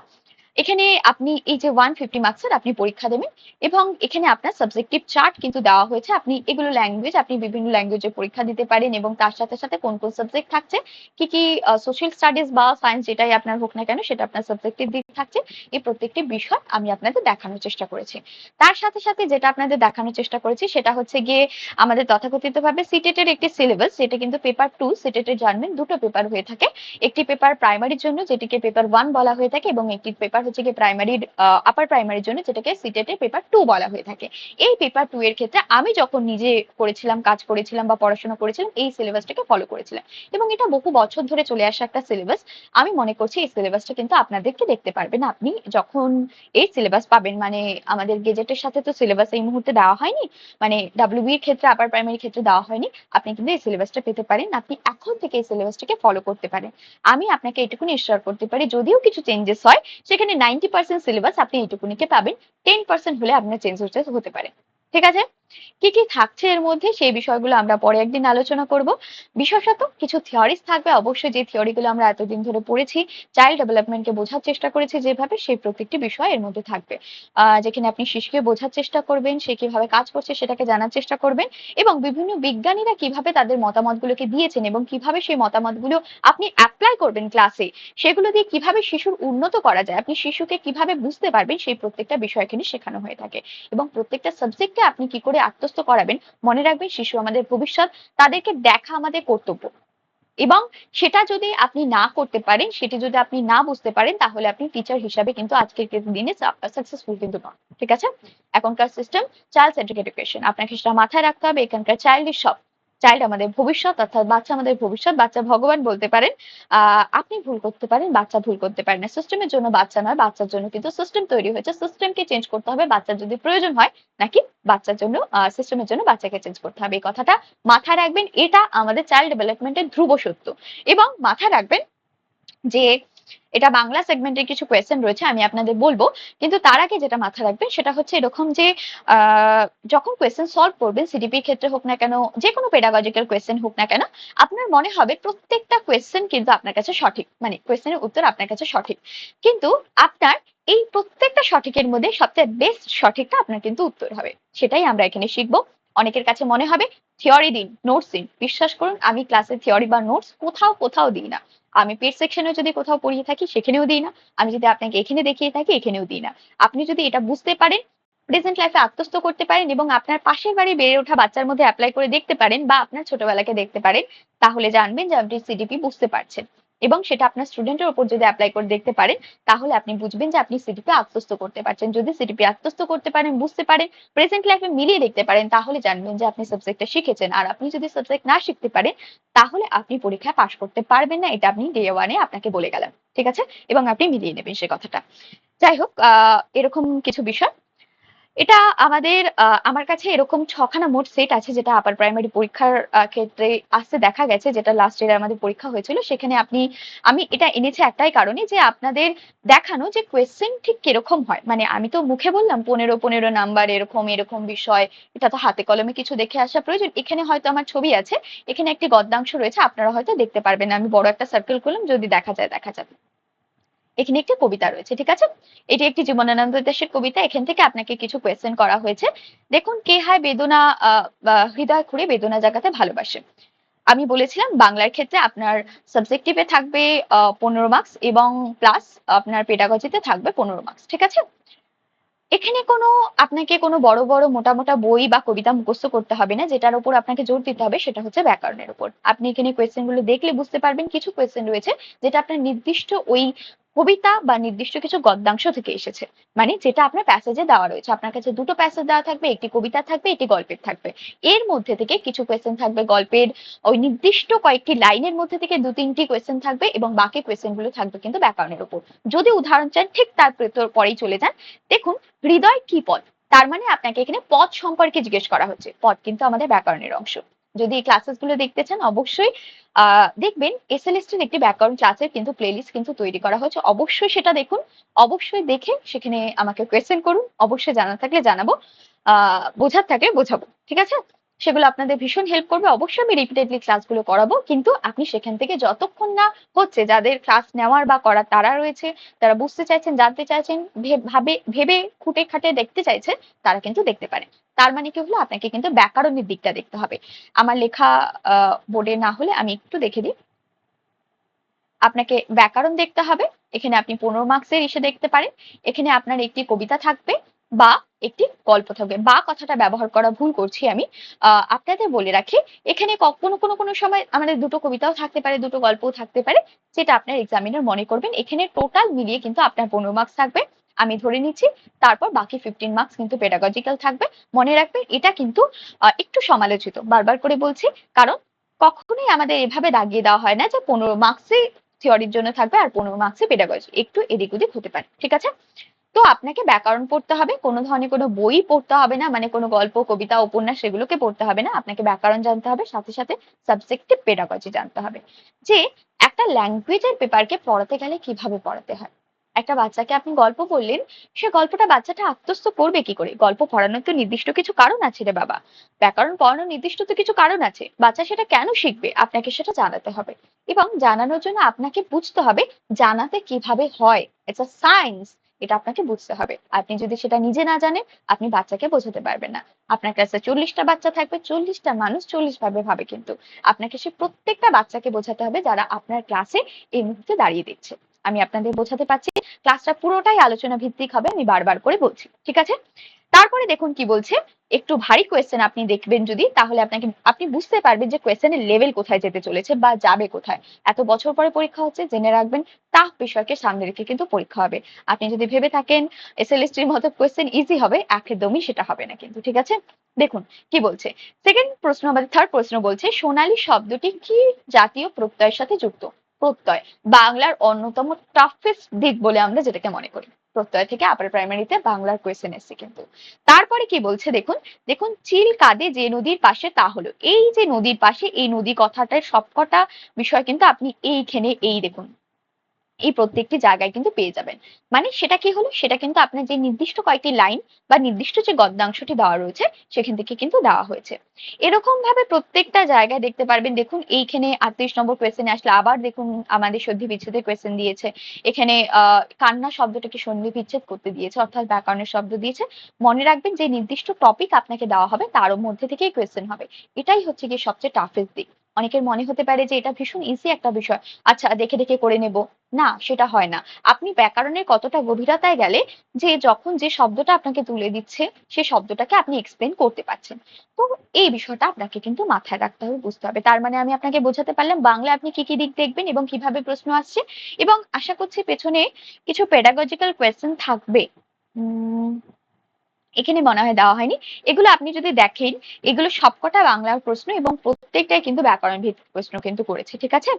এখানে আপনি এই যে 150 মার্কসের আপনি পরীক্ষা দেবেন, এবং এখানে আপনার সাবজেক্টিভ চার্ট কিন্তু দেওয়া হয়েছে। আপনি এগুলো ল্যাঙ্গুয়েজ, আপনি বিভিন্ন ল্যাঙ্গুয়েজে পরীক্ষা দিতে পারেন, এবং তার সাথে সাথে কোন কোন সাবজেক্ট থাকছে, কি কি সোশ্যাল স্টাডিজ বা সায়েন্স যেটাই আপনার হোক না কেন সেটা আপনার সাবজেক্টিভ দিক থাকছে। এই প্রত্যেকটি বিষয় আমি আপনাদের দেখানোর চেষ্টা করেছি। তার সাথে সাথে যেটা আপনাদের দেখানোর চেষ্টা করেছি সেটা হচ্ছে গিয়ে আমাদের তথাকথিতভাবে সিটেট এর একটি সিলেবাস, যেটা কিন্তু পেপার 2 সিটেট এর জার্মান দুটো পেপার হয়ে থাকে। একটি পেপার প্রাইমারির জন্য যেটিকে পেপার 1 বলা হয়ে থাকে, এবং একটি পেপার হচ্ছে গিয়ে প্রাইমারির আপার প্রাইমারির জন্য যেটাকে সিটেট এর পেপার 2 বলা হয়ে থাকে। এই পেপার 2 এর ক্ষেত্রে আমি যখন নিজে করেছিলাম, কাজ করেছিলাম বা পড়াশোনা করেছিলাম, এই সিলেবাসটাকে ফলো করেছিলাম, এবং এটা বহু বছর ধরে চলে আসা একটা সিলেবাস। আমি মনে করছি এই সিলেবাসটা কিন্তু আপনাদেরকে দেখতে পারবেন আপনি যখন এই সিলেবাস পাবেন, মানে আমাদের গেজেটের সাথে তো সিলেবাস এই মুহূর্তে দেওয়া হয়নি, মানে ডাব্লিউবি এর ক্ষেত্রে আপার প্রাইমারি ক্ষেত্রে দেওয়া হয়নি। আপনি কিন্তু এই সিলেবাসটা পেতে পারেন, আপনি এখন থেকে এই সিলেবাসটাকে ফলো করতে পারেন। আমি আপনাকে এটুকুনি এশিওর করতে পারি, যদিও কিছু চেঞ্জেস হয় সেখানে 90% সিলেবাস আপনি এইটুকুনিকে পাবেন, 10% হলে আপনার চেঞ্জ হতে পারে। ঠিক আছে? কি কি থাকছে এর মধ্যে সেই বিষয়গুলো আমরা পরে একদিন আলোচনা করব। বিশেষত কিছু থিওরিজ থাকবে, অবশ্যই যে থিওরিগুলো আমরা এতদিন ধরে পড়েছি, চাইল্ড ডেভেলপমেন্টকে বোঝার চেষ্টা করেছি যেভাবে, সেই প্রত্যেকটি বিষয় এর মধ্যে থাকবে। যেখানে আপনি শিশুকে বোঝার চেষ্টা করবেন, সে কিভাবে কাজ করছে সেটাকে জানার চেষ্টা করবেন, এবং বিভিন্ন বিজ্ঞানীরা কিভাবে তাদের মতামতগুলোকে দিয়েছেন এবং কিভাবে সেই মতামতগুলো আপনি অ্যাপ্লাই করবেন ক্লাসে, সেগুলো দিয়ে কিভাবে শিশুর উন্নত করা যায়, আপনি শিশুকে কিভাবে বুঝতে পারবেন, সেই প্রত্যেকটা বিষয় এখানে শেখানো হয়ে থাকে। এবং প্রত্যেকটা সাবজেক্টে আপনি কি করে আত্মস্থ করাবেন, মনে রাখবেন শিশু আমাদের ভবিষ্যৎ, তাদেরকে দেখা আমাদের কর্তব্য। এবং সেটা যদি আপনি না করতে পারেন, সেটি যদি আপনি না বুঝতে পারেন, তাহলে আপনি টিচার হিসাবে কিন্তু আজকের দিনে সাকসেসফুল কিন্তু নন। ঠিক আছে? এখনকার সিস্টেম চাইল্ড সেন্ট্রিক এডুকেশন, আপনাকে সেটা মাথায় রাখতে হবে। এখানকার চাইল্ড সব, চাইল্ড আমাদের ভবিষ্যৎ, অর্থাৎ বাচ্চা আমাদের ভবিষ্যৎ, বাচ্চা ভগবান বলতে পারেন। আপনি ভুল করতে পারেন, বাচ্চা ভুল করতে পারে না। সিস্টেমের জন্য বাচ্চা নয়, বাচ্চার জন্য কিন্তু সিস্টেম তৈরি হয়েছে। সিস্টেমকে চেঞ্জ করতে হবে বাচ্চার যদি প্রয়োজন হয়, নাকি বাচ্চার জন্য সিস্টেমের জন্য বাচ্চাকে চেঞ্জ করতে হবে, এই কথাটা মাথায় রাখবেন। এটা আমাদের চাইল্ড ডেভেলপমেন্টের ধ্রুব সত্য। এবং মাথায় রাখবেন যে এটা বাংলা সেগমেন্টের কিছু কোয়েশ্চেন রয়েছে, আমি আপনাদের বলবো, কিন্তু তার আগে যেটা মাথায় রাখবেন সেটা হচ্ছে এরকম যে যখন কোয়েশ্চেন সলভ করবেন, সিডিপির ক্ষেত্রে হোক না কেন, যে কোনো পেডাগজিক্যাল কোয়েশ্চেন হোক না কেন, আপনার মনে হবে প্রত্যেকটা কোয়েশ্চেন কিন্তু আপনার কাছে সঠিক, মানে কোয়েশ্চেনের উত্তর আপনার কাছে সঠিক, কিন্তু আপনার এই প্রত্যেকটা সঠিকের মধ্যে সবচেয়ে বেস্ট সঠিকটা আপনার কিন্তু উত্তর হবে। সেটাই আমরা এখানে শিখবো। অনেকের কাছে মনে হবে থিওরি দিন, নোটস দিন। বিশ্বাস করুন, আমি ক্লাসে থিওরি বা নোটস কোথাও কোথাও দিই না। আমি পেড সেকশনে যদি কোথাও পড়িয়ে থাকি সেখানেও দিই না, আমি যদি আপনাকে এখানে দেখিয়ে থাকি এখানেও দিই না। আপনি যদি এটা বুঝতে পারেন, প্রেজেন্ট লাইফে আত্মস্থ করতে পারেন, এবং আপনার পাশের বাড়ি বেড়ে ওঠা বাচ্চার মধ্যে অ্যাপ্লাই করে দেখতে পারেন, বা আপনার ছোটবেলাকে দেখতে পারেন, তাহলে জানবেন যে আপনি সিডিপি বুঝতে পারছেন। এবং সেটা আপনার স্টুডেন্টের উপর যদি অ্যাপ্লাই করে দেখতে পারেন, তাহলে আপনি বুঝবেন যে আপনি সিডিপি আত্মস্থ করতে পারছেন। যদি সিডিপি আত্মস্থ করতে পারেন, বুঝতে পারেন, প্রেজেন্ট লাইফে মিলিয়ে দেখতে পারেন, তাহলে জানবেন যে আপনি সাবজেক্টটা শিখেছেন। আর আপনি যদি সাবজেক্ট না শিখতে পারেন, তাহলে আপনি পরীক্ষায় পাশ করতে পারবেন না। এটা আমি ডে ওয়ানে আপনাকে বলে গেলাম। ঠিক আছে? এবং আপনি মিলিয়ে নেবেন সে কথাটা। যাই হোক, এরকম কিছু বিষয়। এটা আমাদের আমার কাছে এরকম 6 খানা মোট সেট আছে, যেটা আপার প্রাইমারি পরীক্ষার ক্ষেত্রে আসতে দেখা গেছে, যেটা লাস্ট ইয়ারে আমাদের পরীক্ষা হয়েছিল। সেখানে আমি এটা এনেছি একটাই কারণে, যে আপনাদের দেখানো যে কোয়েশ্চেন ঠিক কিরকম হয়। মানে আমি তো মুখে বললাম 15 নাম্বার এরকম এরকম বিষয়, এটা তো হাতে কলমে কিছু দেখে আসা প্রয়োজন। এখানে হয়তো আমার ছবি আছে, এখানে একটি গদ্যাংশ রয়েছে, আপনারা হয়তো দেখতে পারবেন না। আমি বড় একটা সার্কেল করলাম, যদি দেখা যায় দেখা যাবে। এখানে একটি কবিতা রয়েছে, ঠিক আছে? এটি একটি জীবনানন্দ দাশের কবিতা। এখান থেকে আপনাকে কিছু কোয়েশ্চেন করা হয়েছে। দেখুন, কে হায় বেদনা হৃদয় খুঁড়ে বেদনা জাগাতে ভালোবাসে। আমি বলেছিলাম বাংলার ক্ষেত্রে আপনার সাবজেক্টিভে থাকবে 15 মার্কস, এবং প্লাস আপনার পেডাগজিতে থাকবে 15 মার্কস। ঠিক আছে? এখানে আপনাকে কোনো বড় বড় মোটা মোটা বই বা কবিতা মুখস্থ করতে হবে না। যেটার উপর আপনাকে জোর দিতে হবে সেটা হচ্ছে ব্যাকরণের উপর। আপনি এখানে কোয়েশ্চেন গুলো দেখলে বুঝতে পারবেন, কিছু কোয়েশ্চেন রয়েছে যেটা আপনার নির্দিষ্ট ওই কবিতা বা নির্দিষ্ট কিছু গদ্যাংশ থেকে এসেছে। মানে যেটা আপনার প্যাসেজে দেওয়া রয়েছে, আপনার কাছে দুটো প্যাসেজ দেওয়া থাকবে, একটি কবিতা থাকবে, একটি গল্পের থাকবে। এর মধ্যে থেকে কিছু কোয়েশ্চেন থাকবে গল্পের ওই নির্দিষ্ট কয়েকটি লাইনের মধ্যে থেকে 2-3টি কোয়েশ্চেন থাকবে, এবং বাকি কোয়েশ্চেন গুলো থাকবে কিন্তু ব্যাকরণের উপর। যদি উদাহরণ চান, ঠিক তার পরেই চলে যান। দেখুন, হৃদয় কি পদ? তার মানে আপনাকে এখানে পদ সম্পর্কে জিজ্ঞেস করা হচ্ছে। পদ কিন্তু আমাদের ব্যাকরণের অংশ। যদি এই ক্লাসেস গুলো দেখতে চান, অবশ্যই দেখবেন এসএলএসটি র একটি ব্যাকরণ ক্লাসের কিন্তু প্লেলিস্ট কিন্তু তৈরি করা হয়েছে। অবশ্যই সেটা দেখুন। অবশ্যই দেখে সেখানে আমাকে কোয়েশ্চেন করুন। অবশ্যই জানার থাকলে জানাবো, বোঝার থাকলে বোঝাবো। ঠিক আছে? সেগুলো আপনাদের ভীষণ হেল্প করবে। অবশ্যই আমি রিপিটেডলি ক্লাসগুলো করাবো, কিন্তু আপনি সেখান থেকে যতক্ষণ না হচ্ছে, যাদের ক্লাস নেওয়ার বা করার তারা রয়েছে, তারা বুঝতে চাইছেন, জানতে চাইছেন, ভেবে খুঁটে খাটে দেখতে চাইছেন, তারা কিন্তু দেখতে পারে। তার মানে কি হলো, আপনাকে কিন্তু ব্যাকরণের দিকটা দেখতে হবে। আমার লেখা বোর্ডে না হলে আমি একটু দেখে দিই। আপনাকে ব্যাকরণ দেখতে হবে। এখানে আপনি 15 মার্কসের এসে দেখতে পারেন। এখানে আপনার একটি কবিতা থাকবে বা একটি গল্প থাকবে। বা কথাটা ব্যবহার করা ভুল করছি আমি। আপনাদের বলে রাখি, এখানে কোনো সময় আমাদের দুটো কবিতাও থাকতে পারে, দুটো গল্পও থাকতে পারে, যেটা আপনার এক্সামিনার মনে করবেন। এখানে টোটাল মিলিয়ে কিন্তু আপনার 15 মার্কস থাকবে, আমি ধরে নিচ্ছি। তারপর বাকি 15 মার্কস কিন্তু পেডাগজিক্যাল থাকবে। মনে রাখবেন, এটা কিন্তু একটু সমালোচিত, বারবার করে বলছি, কারণ কখনোই আমাদের এভাবে দাগিয়ে দেওয়া হয় না যে 15 মার্কসই থিওরির জন্য থাকবে আর 15 মার্কসে পেডাগজি। একটু এদিক ওদিক হতে পারে। ঠিক আছে? তো আপনাকে ব্যাকরণ পড়তে হবে, কোনো ধরনের কোনো বই পড়তে হবে না, মানে কোনো গল্প কবিতা উপন্যাস সেগুলোকে পড়তে হবে না। আপনাকে ব্যাকরণ জানতে হবে, সাথে সাথে সাবজেক্টিভ পেডাগজি জানতে হবে, যে একটা ল্যাঙ্গুয়েজের পেপারকে পড়াতে গেলে কিভাবে পড়াতে হয়। একটা বাচ্চাকে আপনি গল্প বললেন, সে গল্পটা বাচ্চাটা আত্মস্থ করবে কি করে? গল্প পড়ানোর তো নির্দিষ্ট কিছু কারণ আছে রে বাবা। ব্যাকরণ পড়ানোর নির্দিষ্ট তো কিছু কারণ আছে। বাচ্চা সেটা কেন শিখবে? আপনাকে সেটা জানাতে হবে। এবং জানানোর জন্য আপনাকে বুঝতে হবে জানাতে কিভাবে হয়। It's a science. এটা আপনাকে বুঝতে হবে। আপনি যদি সেটা নিজে না জানেন, আপনি বাচ্চাকে বোঝাতে পারবেন না। আপনার ক্লাসে 40টা বাচ্চা থাকবে, 40টা মানুষ 40 ভাবে ভাবে কিন্তু। আপনাকে সে প্রত্যেকটা বাচ্চাকে বোঝাতে হবে যারা আপনার ক্লাসে এই মুহূর্তে দাঁড়িয়ে দিচ্ছে। আমি আপনাদের বোঝাতে পারছি, ক্লাসটা পুরোটাই আলোচনা ভিত্তিক হবে, আমি বারবার করে বলছি। ঠিক আছে? তারপরে দেখুন কি বলছে, একটু ভারী কোয়েশ্চেন আপনি দেখবেন যদি, তাহলে আপনি বুঝতে পারবেন যে কোয়েশ্চেনের লেভেল কোথায় যেতে চলেছে বা যাবে কোথায়। এত বছর পরে পরীক্ষা হচ্ছে, জেনে রাখবেন টাফ বিষয়কে সামনে রেখে কিন্তু পরীক্ষা হবে। আপনি যদি ভেবে থাকেন এসএলএসটির মতো কোয়েশ্চেন ইজি হবে, একদমই সেটা হবে না কিন্তু। ঠিক আছে? দেখুন কি বলছে, সেকেন্ড প্রশ্ন, আমাদের থার্ড প্রশ্ন বলছে, সোনালী শব্দটি কি জাতীয় প্রত্যয়ের সাথে যুক্ত? প্রত্যয় বাংলার অন্যতম টাফেস্ট দিক বলে আমরা যেটাকে মনে করি। প্রত্যয় থেকে আপার প্রাইমারিতে বাংলার কোয়েশ্চেন এসছে কিন্তু। তারপরে কি বলছে দেখুন, দেখুন চিল কাঁদে যে নদীর পাশে তা হলো। এই যে নদীর পাশে, এই নদী কথাটার সবকটা বিষয় কিন্তু আপনি এইখানে এই দেখুন এই প্রত্যেকটি জায়গায় কিন্তু পেয়ে যাবেন। মানে সেটা কি হলো, সেটা কিন্তু আপনার যে নির্দিষ্ট কয়েকটি লাইন বা নির্দিষ্ট যে গদ্যাংশটি দেওয়া রয়েছে সেখান থেকে কিন্তু দেওয়া হয়েছে। এরকম ভাবে প্রত্যেকটা জায়গায় দেখতে পারবেন। দেখুন এইখানে 38 নম্বর কোয়েশ্চেনে আসলে আবার দেখুন আমাদের সন্ধি বিচ্ছেদের কোয়েশ্চেন দিয়েছে। এখানে কান্না শব্দটাকে সন্ধি বিচ্ছেদ করতে দিয়েছে, অর্থাৎ ব্যাকরণের শব্দ দিয়েছে। মনে রাখবেন যে নির্দিষ্ট টপিক আপনাকে দেওয়া হবে তার মধ্যে থেকেই কোয়েশ্চেন হবে। এটাই হচ্ছে গিয়ে সবচেয়ে টাফেস্ট দিক। অনেকের মনে হতে পারে যে এটা ভীষণ ইজি একটা বিষয়, আচ্ছা দেখে দেখে করে নেব। না, সেটা হয় না। আপনি ব্যাকরণের কতটা গভীরতায় গেলে যে যখন যে শব্দটা আপনাকে তুলে দিচ্ছে সে শব্দটাকে আপনি এক্সপ্লেন করতে পারছেন। তো এই বিষয়টা আপনাকে কিন্তু মাথায় রাখতে হবে, বুঝতে হবে। তার মানে আমি আপনাকে বোঝাতে পারলাম বাংলা আপনি কি কি দিক দেখবেন এবং কিভাবে প্রশ্ন আসছে, এবং আশা করছি পেছনে কিছু পেডাগজিক্যাল কোয়েশ্চেন থাকবে। উম এখানে মনে হয় দেওয়া হয়নি। এগুলো আপনি যদি দেখেন, এগুলো সবকটা বাংলার প্রশ্ন এবং প্রত্যেকটাই কিন্তু ব্যাকরণ ভিত্তিক প্রশ্ন কিন্তু করেছে। ঠিক আছে?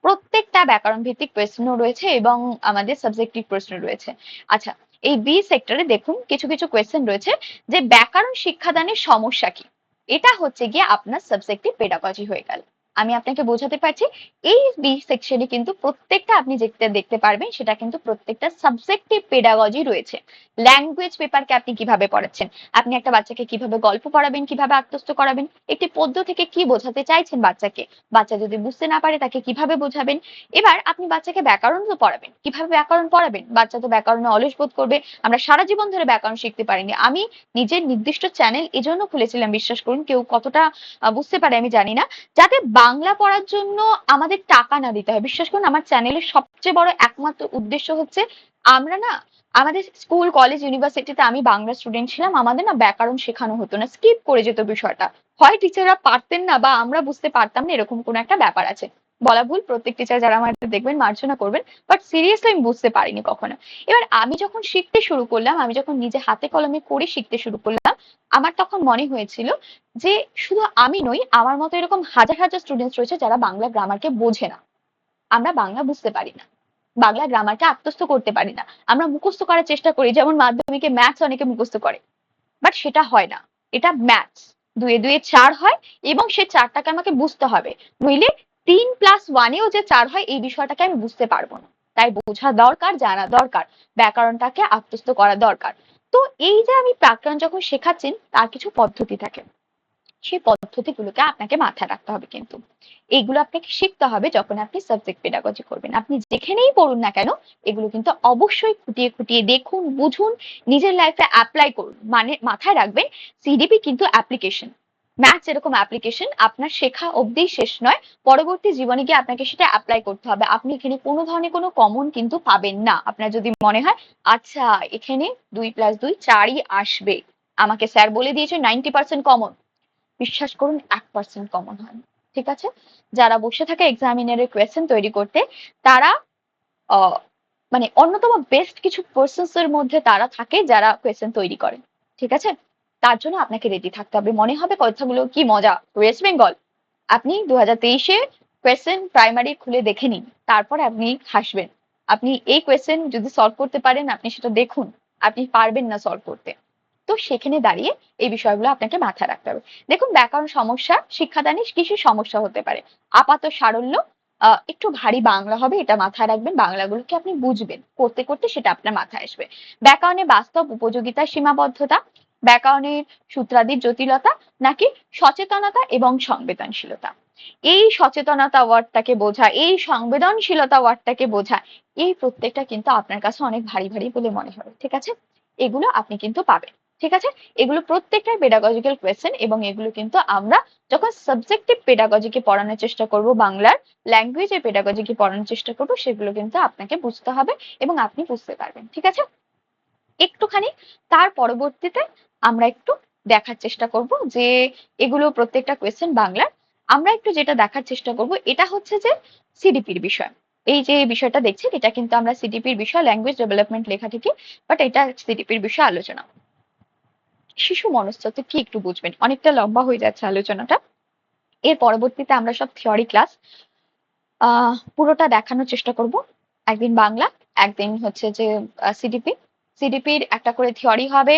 প্রত্যেকটা ব্যাকরণ ভিত্তিক প্রশ্ন রয়েছে এবং আমাদের সাবজেক্টিভ প্রশ্ন রয়েছে। আচ্ছা, এই বি সেক্টরে দেখুন কিছু কিছু কোয়েশ্চেন রয়েছে যে ব্যাকরণ শিক্ষাদানের সমস্যা কি। এটা হচ্ছে গিয়ে আপনার সাবজেক্টিভ পেডাগজি হয়ে গেল। আমি আপনাকে বোঝাতে পারছি এই বি সেকশনে কিন্তু প্রত্যেকটা আপনি যেটা দেখতে পারবেন সেটা কিন্তু প্রত্যেকটা সাবজেক্টিভ পেডাগজি রয়েছে। ল্যাঙ্গুয়েজ পেপারকে আপনি কিভাবে পড়াচ্ছেন, আপনি একটা বাচ্চাকে কিভাবে গল্প পড়াবেন, কিভাবে আত্মস্থ করাবেন, একটি পদ্য থেকে কি বোঝাতে চাইছেন বাচ্চাকে, বাচ্চা যদি বুঝতে না পারে তাকে কিভাবে বোঝাবেন। এবার আপনি বাচ্চাকে ব্যাকরণ তো পড়াবেন, কিভাবে ব্যাকরণ পড়াবেন, বাচ্চা তো ব্যাকরণে অলস বোধ করবে। আমরা সারা জীবন ধরে ব্যাকরণ শিখতে পারিনি। আমি নিজের নির্দিষ্ট চ্যানেল এজন্য খুলেছিলাম, বিশ্বাস করুন কেউ কতটা বুঝতে পারে আমি জানি না, যাতে বাংলা পড়ার জন্য আমাদের টাকা না দিতে হয়। বিশ্বাস করুন আমার চ্যানেলের সবচেয়ে বড় একমাত্র উদ্দেশ্য হচ্ছে আমরা না, আমাদের স্কুল কলেজ ইউনিভার্সিটিতে আমি বাংলা স্টুডেন্ট ছিলাম, আমাদের না ব্যাকরণ শেখানো হতো না, স্কিপ করে যেত বিষয়টা। হয় টিচাররা পারতেন না বা আমরা বুঝতে পারতাম না, এরকম কোনো একটা ব্যাপার আছে। বলা ভুল, প্রত্যেক টিচার যারা আমার দেখবেন মার্জনা করবেন, বাট সিরিয়াসলি আমি বুঝতে পারিনি কখনো। এবার আমি যখন শিখতে শুরু করলাম, আমি যখন নিজে হাতে কলমে করে শিখতে শুরু করলাম, আমার তখন মনে হয়েছিল যে শুধু আমি নই, আমার মতো এরকম হাজার হাজার স্টুডেন্টস রয়েছে যারা বাংলা গ্রামারকে বোঝে না। আমরা বাংলা বুঝতে পারি না, বাংলা গ্রামারকে আত্মস্থ করতে পারি না। আমরা মুখস্থ করার চেষ্টা করি, যেমন মাধ্যমিকে ম্যাথস অনেকে মুখস্থ করে, বাট সেটা হয় না। এটা ম্যাথস, দুয়ে দুয়ে 4 হয় এবং সে 4টাকে আমাকে বুঝতে হবে। নইলে 3+1-এও যে 4 হয় এই বিষয়টাকে আমি বুঝতে পারবো না। তাই বোঝা দরকার, জানা দরকার, ব্যাকরণটাকে আত্মস্থ করা দরকার। তো এই যে আমি ব্যাকরণ যখন শেখাচ্ছেন তার কিছু পদ্ধতি থাকে, সেই পদ্ধতিগুলোকে আপনাকে মাথায় রাখতে হবে কিন্তু। এইগুলো আপনাকে শিখতে হবে যখন আপনি সাবজেক্ট পেডাগজি করবেন। আপনি যেখানেই পড়ুন না কেন এগুলো কিন্তু অবশ্যই খুঁটিয়ে খুঁটিয়ে দেখুন, বুঝুন, নিজের লাইফে অ্যাপ্লাই করুন। মানে মাথায় রাখবেন সিডিপি কিন্তু অ্যাপ্লিকেশন, ম্যাথস এরকম অ্যাপ্লিকেশন, আপনার শেখা অবধি শেষ নয়, পরবর্তী জীবনে গিয়ে আপনাকে সেটা অ্যাপ্লাই করতে হবে। আপনি এখানে কোনো ধরনের কোনো কমন কিন্তু পাবেন না। আপনার যদি মনে হয় আচ্ছা এখানে 2+2 4ই আসবে, আমাকে স্যার বলে দিয়েছে 90% কমন, বিশ্বাস করুন 1% কমন হয় না। ঠিক আছে? যারা বসে থাকে এক্সামিনারের কোয়েশ্চেন তৈরি করতে, তারা আহ, মানে অন্যতম বেস্ট কিছু পার্সনস এর মধ্যে তারা থাকে যারা কোয়েশ্চেন তৈরি করে। ঠিক আছে? তার জন্য আপনাকে রেডি থাকতে হবে। মনে হবে কথাগুলো কি মজা, ওয়েস্ট বেঙ্গল। আপনি 2023-এ কোয়েশ্চেন প্রাইমারি খুলে দেখে নিন, তারপর আপনি হাসবেন। আপনি এই কোয়েশ্চেন যদি সলভ করতে পারেন আপনি সেটা দেখুন, আপনি পারবেন না সলভ করতে। তো সেখানে দাঁড়িয়ে এই বিষয়গুলো আপনাকে মাথায় রাখতে হবে। দেখুন ব্যাকরণ সমস্যা শিক্ষাদানে কিসের সমস্যা হতে পারে? আপাত সারল্য, একটু ভারী বাংলা হবে, এটা মাথায় রাখবেন। বাংলাগুলোকে আপনি বুঝবেন, করতে করতে সেটা আপনার মাথায় আসবে। ব্যাকরণে বাস্তব উপযোগিতার সীমাবদ্ধতা, ব্যাকরণের সূত্রাদির জটিলতা, নাকি সচেতনতা এবং সংবেদনশীলতা। এই সচেতনতা ওয়ার্ডটাকে বোঝা, এই সংবেদনশীলতা ওয়ার্ডটাকে বোঝা, এই প্রত্যেকটা কিন্তু আপনার কাছে অনেক ভারী ভারী বলে মনে হবে। ঠিক আছে, এগুলো আপনি কিন্তু পাবেন। ঠিক আছে, এগুলো প্রত্যেকটাই পেডাগজিক্যাল কোয়েশ্চেন, এবং এগুলো কিন্তু আমরা যখন সাবজেক্টিভ পেডাগজিকে পড়ানোর চেষ্টা করব, বাংলার ল্যাঙ্গুয়েজের পেডাগজিকে পড়ানোর চেষ্টা করব, সেগুলো কিন্তু আপনাকে বুঝতে হবে এবং আপনি বুঝতে পারবেন। ঠিক আছে, একটুখানি তার পরবর্তীতে আমরা একটু দেখার চেষ্টা করব যে এগুলো প্রত্যেকটা কোয়েশ্চেন বাংলার। আমরা একটু যেটা দেখার চেষ্টা করব, এটা হচ্ছে যে সিডিপির বিষয়। এই যে বিষয়টা দেখছি, এটা কিন্তু আমরা সিডিপির বিষয়, ল্যাঙ্গুয়েজ ডেভেলপমেন্ট লেখা থেকে, বাট এটা সিডিপির বিষয়ে আলোচনা। শিশু মনস্তত্ত্ব কি একটু বুঝবেন, অনেকটা লম্বা হয়ে যাচ্ছে আলোচনাটা। এর পরবর্তীতে আমরা সব থিওরি ক্লাস পুরোটা দেখানোর চেষ্টা করব। একদিন বাংলা, একদিন হচ্ছে যে সিডিপি। সিডিপির একটা করে থিওরি হবে,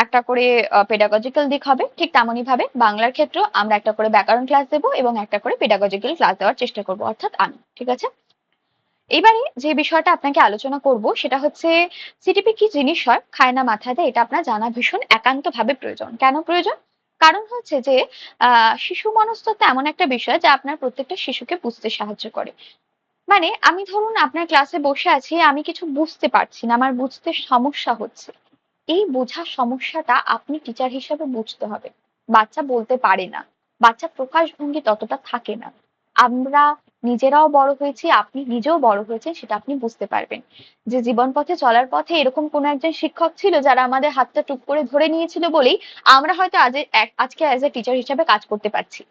একটা করে পেডাগজিক্যাল দিক হবে। ঠিক তেমনই ভাবে বাংলার ক্ষেত্রেও আমরা একটা করে ব্যাকরণ ক্লাস দেবো এবং একটা করে পেডাগজিক্যাল ক্লাস দেওয়ার চেষ্টা করব, অর্থাৎ আমি। ঠিক আছে, এবারে যে বিষয়টা আপনাকে আলোচনা করব সেটা হচ্ছে সিটিপি কি জিনিস হয়, খায় না মাথায় দেয়, এটা আপনার জানা ভীষণ একান্তভাবে প্রয়োজন। কেন প্রয়োজন? কারণ হচ্ছে যে শিশু মনস্তত্ত্ব এমন একটা বিষয় যা আপনার প্রত্যেকটা শিশুকে বুঝতে সাহায্য করে। মানে আমি ধরুন আপনার ক্লাসে বসে আছি, আমি কিছু বুঝতে পারছি না, আমার বুঝতে সমস্যা হচ্ছে। এই বোঝার সমস্যাটা আপনি টিচার হিসেবে বুঝতে হবে। বাচ্চা বলতে পারে না, বাচ্চা প্রকাশভঙ্গি ততটা থাকে না। আমরা নিজেরাও বড় হয়েছি, আপনি নিজেও বড় হয়েছেন, সেটা আপনি বুঝতে পারবেন। যে জীবন পথে চলার পথে এরকম কোনো একজন শিক্ষক ছিল যারা আমাদের হাতটা টুক করে ধরে নিয়েছিল বলেই আমরা হয়তো আজকে অ্যাজ এ টিচার হিসেবে কাজ করতে পারছি।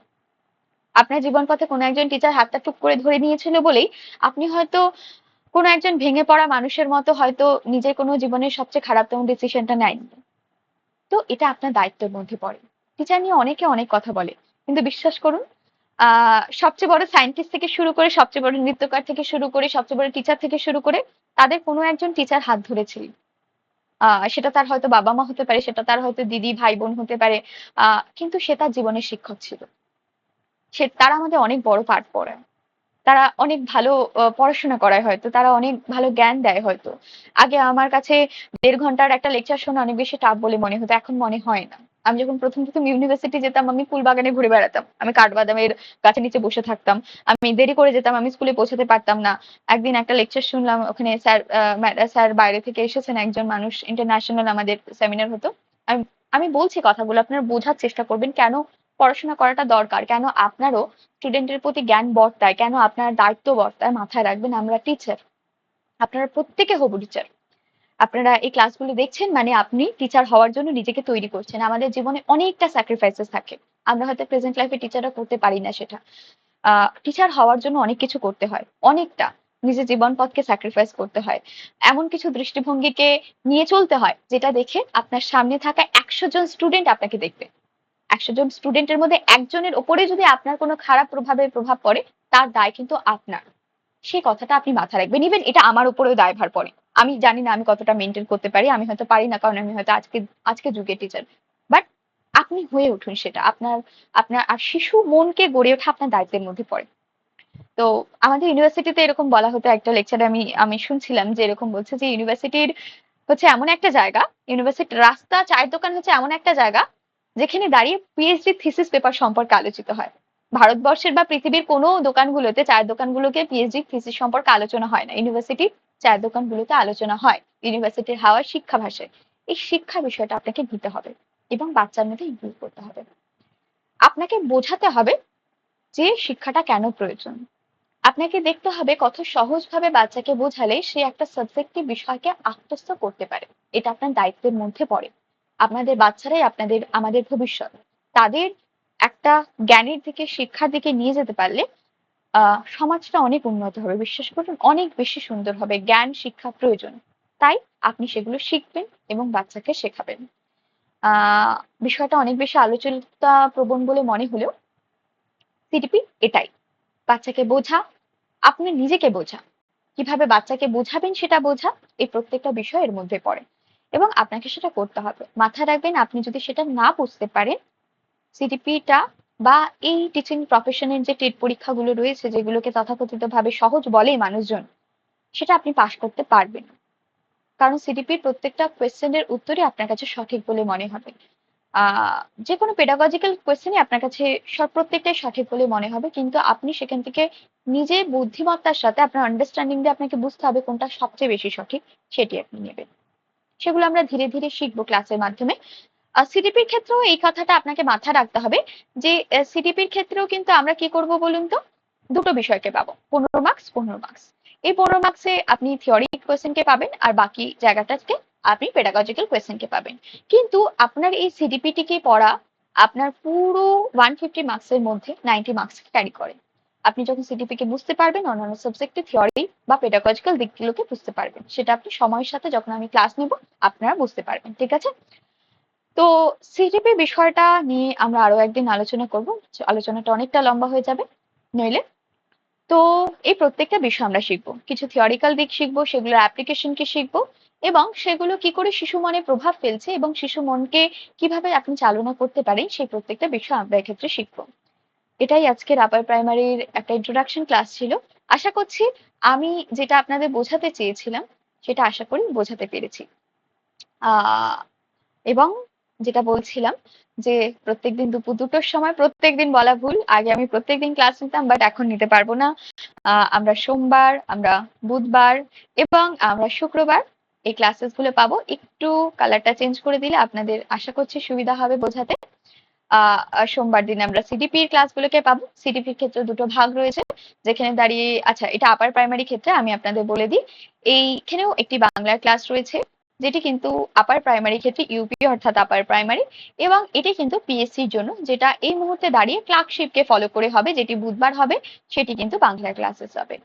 আপনার জীবন পথে কোনো একজন টিচার হাতটা টুক করে ধরে নিয়েছিল বলেই আপনি হয়তো কোনো একজন ভেঙে পড়া মানুষের মতো হয়তো নিজের কোনো জীবনের সবচেয়ে খারাপতম ডিসিশনটা নেয়নি। তো এটা আপনার দায়িত্বের মধ্যে পড়ে। টিচার নিয়ে অনেকে অনেক কথা বলে, কিন্তু বিশ্বাস করুন, সবচেয়ে বড় সায়েন্টিস্ট থেকে শুরু করে, সবচেয়ে বড় নৃত্যকার থেকে শুরু করে, সবচেয়ে বড় টিচার থেকে শুরু করে, তাদের কোনো একজন টিচার হাত ধরেছিল। সেটা তার হয়তো বাবা মা হতে পারে, সেটা তার হয়তো দিদি ভাই বোন হতে পারে, কিন্তু সে তার জীবনের শিক্ষক ছিল। তারা আমাদের অনেক বড় পাঠ পড়ায়, তারা অনেক ভালো পড়াশোনা করায়, হয়তো তারা অনেক ভালো জ্ঞান দেয়। হয়তো আগে আমার কাছে 1.5 ঘন্টার একটা লেকচার শোনা অনেক বেশি টাফ বলে মনে হতো, এখন মনে হয় না। আমি যখন প্রথম প্রথম ইউনিভার্সিটি যেতাম, আমি ফুল বাগানে ঘুরে বেড়াতাম, আমি কাঠবাদামের গাছের নিচে বসে থাকতাম, আমি দেরি করে যেতাম, আমি স্কুলে পৌঁছাতে পারতাম না। একদিন একটা লেকচার শুনলাম, ওখানে স্যার বাইরে থেকে এসেছেন, একজন মানুষ, ইন্টারন্যাশনাল আমাদের সেমিনার হতো। আমি আমি বলছি কথাগুলো আপনারা বোঝার চেষ্টা করবেন, কেন পড়াশোনা করাটা দরকার, কেন আপনারও স্টুডেন্টের প্রতি জ্ঞান বর্তায়, কেন আপনার দায়িত্ব বর্তায়। মাথায় রাখবেন, আমরা টিচার, আপনারা প্রত্যেকে হবু টিচার। আপনারা এই ক্লাসগুলো দেখছেন মানে আপনি টিচার হওয়ার জন্য নিজেকে তৈরি করছেন। আমাদের জীবনে অনেকটা স্যাক্রিফাইসেস থাকে, আমরা হয়তো প্রেজেন্ট লাইফে টিচাররা করতে পারি না সেটা। টিচার হওয়ার জন্য অনেক কিছু করতে হয়, অনেকটা নিজের জীবন পথকে স্যাক্রিফাইস করতে হয়, এমন কিছু দৃষ্টিভঙ্গিকে নিয়ে চলতে হয় যেটা দেখে আপনার সামনে থাকা 100 জন স্টুডেন্ট আপনাকে দেখবে। 100 জন স্টুডেন্টের মধ্যে একজনের ওপরে যদি আপনার কোনো খারাপ প্রভাব পড়ে, তার দায় কিন্তু আপনার। সেই কথাটা আপনি মাথায় রাখবেন। ইভেন এটা আমার উপরেও দায়ভার পড়ে। আমি জানি না আমি কতটা মেনটেন করতে পারি, আমি হয়তো পারি না, কারণ আমি হয়তো আজকে আজকে যুগের টিচার। বাট আপনি হয়ে উঠুন সেটা, আপনার আপনার আর শিশু মনকে গড়ে ওঠা আপনার দায়িত্বের মধ্যে পড়ে। তো আমাদের ইউনিভার্সিটিতে এরকম বলা হতো, একটা লেকচারে আমি আমি শুনছিলাম যে এরকম বলছে যে ইউনিভার্সিটির হচ্ছে এমন একটা জায়গা, ইউনিভার্সিটির রাস্তা, চায়ের দোকান হচ্ছে এমন একটা জায়গা যেখানে দাঁড়িয়ে পিএইচডি থিসিস পেপার সম্পর্কে আলোচিত হয়। ভারতবর্ষের বা পৃথিবীর কোনো দোকানগুলোতে, চায়ের দোকানগুলোকে পিএইচডি থিসিস সম্পর্কে আলোচনা হয় না, ইউনিভার্সিটির চায়ের দোকানগুলোতে আলোচনা হয়। ইউনিভার্সিটির হাওয়ায় শিক্ষা ভাষায়। এই শিক্ষা বিষয়টা আপনাকে দিতে হবে এবং বাচ্চার মধ্যে ইমপ্রুভ করতে হবে। আপনাকে বোঝাতে হবে যে শিক্ষাটা কেন প্রয়োজন। আপনাকে দেখতে হবে কত সহজভাবে বাচ্চাকে বোঝালে সে একটা সাবজেক্টিভ বিষয়কে আত্মস্থ করতে পারে। এটা আপনার দায়িত্বের মধ্যে পড়ে। আপনাদের বাচ্চারাই আমাদের ভবিষ্যৎ। তাদের একটা জ্ঞানের দিকে, শিক্ষার দিকে নিয়ে যেতে পারলে সমাজটা অনেক উন্নত হবে। বিশ্বাস করুন, অনেক বেশি সুন্দর হবে। জ্ঞান শিক্ষা প্রয়োজন, তাই আপনি সেগুলো শিখবেন এবং বাচ্চাকে শেখাবেন। আহ বিষয়টা অনেক বেশি আলোচনা প্রবণ বলে মনে হলেও সিডিপি এটাই, বাচ্চাকে বোঝা, আপনি নিজেকে বোঝা, কিভাবে বাচ্চাকে বোঝাবেন সেটা বোঝা, এই প্রত্যেকটা বিষয় এর মধ্যে পড়ে এবং আপনাকে সেটা করতে হবে। মাথায় রাখবেন, আপনি যদি সেটা না বুঝতে পারেন, সিডিপিটা বা এই টিচিং প্রফেশনের যে টেট পরীক্ষাগুলো রয়েছে যেগুলোকে তথাকথিতভাবে সহজ বলেই মানুষজন, সেটা আপনি পাশ করতে পারবেন না। কারণ সিডিপির প্রত্যেকটা কোয়েশ্চেনের উত্তরই আপনার কাছে সঠিক বলে মনে হবে। যে কোনো পেডাগজিক্যাল কোয়েশ্চেনই আপনার কাছে প্রত্যেকটাই সঠিক বলে মনে হবে, কিন্তু আপনি সেখান থেকে নিজে বুদ্ধিমত্তার সাথে আপনার আন্ডারস্ট্যান্ডিং দিয়ে আপনাকে বুঝতে হবে কোনটা সবচেয়ে বেশি সঠিক, সেটি আপনি নেবেন। সেগুলো আমরা ধীরে ধীরে শিখবো ক্লাসের মাধ্যমে। সিডিপির ক্ষেত্রেও এই কথাটা আপনাকে মাথায় রাখতে হবে যে সিডিপির ক্ষেত্রেও কিন্তু আমরা কি করব বলুন তো, দুটো বিষয়কে পাবো, 15 মার্কস 15 মার্কস। এই 15 মার্কসে আপনি থিওরি কোয়েশ্চেনকে পাবেন আর বাকি জায়গাটাতে আপনি পেডাগজিক্যাল কোয়েশ্চেনকে পাবেন। কিন্তু আপনার এই সিডিপিটিকে পড়া আপনার পুরো 150 মার্কসের মধ্যে 90 মার্কস ক্যারি করে। আপনি যখন সিডিপি কে বুঝতে পারবেন, অন্যান্য সাবজেক্টে থিওরি বা পেডাগজিক্যাল দিকগুলোকে বুঝতে পারবেন, সেটা আপনি সময়ের সাথে যখন আমি ক্লাস নেব আপনারা বুঝতে পারবেন। ঠিক আছে? তো সিজিপি বিষয়টা নিয়ে আমরা আরো একদিন আলোচনা করব। আলোচনাটা অনেকটা লম্বা হয়ে যাবে নইলে। তো এই প্রত্যেকটা বিষয় আমরা শিখবো, কিছু থিওরিক্যাল দিক শিখবো, সেগুলোর অ্যাপ্লিকেশন কি শিখবো, এবং সেগুলো কি করে শিশু মনে প্রভাব ফেলছে এবং শিশু মনকে কিভাবে আপনি চালনা করতে পারেন সেই প্রত্যেকটা বিষয় আমরা এক্ষেত্রে শিখবো। এটাই আজকের আপার প্রাইমারির একটা ইন্ট্রোডাকশন ক্লাস ছিল। আশা করছি আমি যেটা আপনাদের বোঝাতে চেয়েছিলাম সেটা আশা করি বোঝাতে পেরেছি। আহ এবং যেটা বলছিলাম যে প্রত্যেকদিন দুপুর 2টোর সময়, প্রত্যেকদিন বলা ভুল, আগে আমি প্রত্যেকদিন ক্লাস নিতাম বাট এখন নিতে পারবো না। আমরা সোমবার, আমরা বুধবার এবং আমরা শুক্রবার এই ক্লাসেস গুলো পাবো। একটু কালারটা চেঞ্জ করে দিলে আপনাদের আশা করছি সুবিধা হবে বোঝাতে। সোমবার দিন আমরা সিডিপির ক্লাসগুলোকে পাবো। সিডিপির ক্ষেত্রে দুটো ভাগ রয়েছে, যেখানে দাঁড়িয়ে, আচ্ছা এটা আপার প্রাইমারি ক্ষেত্রে আমি আপনাদের বলে দিই, এইখানেও একটি বাংলার ক্লাস রয়েছে, যেটি কিন্তু আপার প্রাইমারি ক্ষেত্রে ইউপি অর্থাৎ আপার প্রাইমারি, এবং এটি কিন্তু পিএসসির জন্য, যেটা এই মুহূর্তে দাঁড়িয়ে ক্লার্কশিপকে ফলো করে হবে, যেটি বুধবার হবে, সেটি কিন্তু বাংলার ক্লাসেস হবে।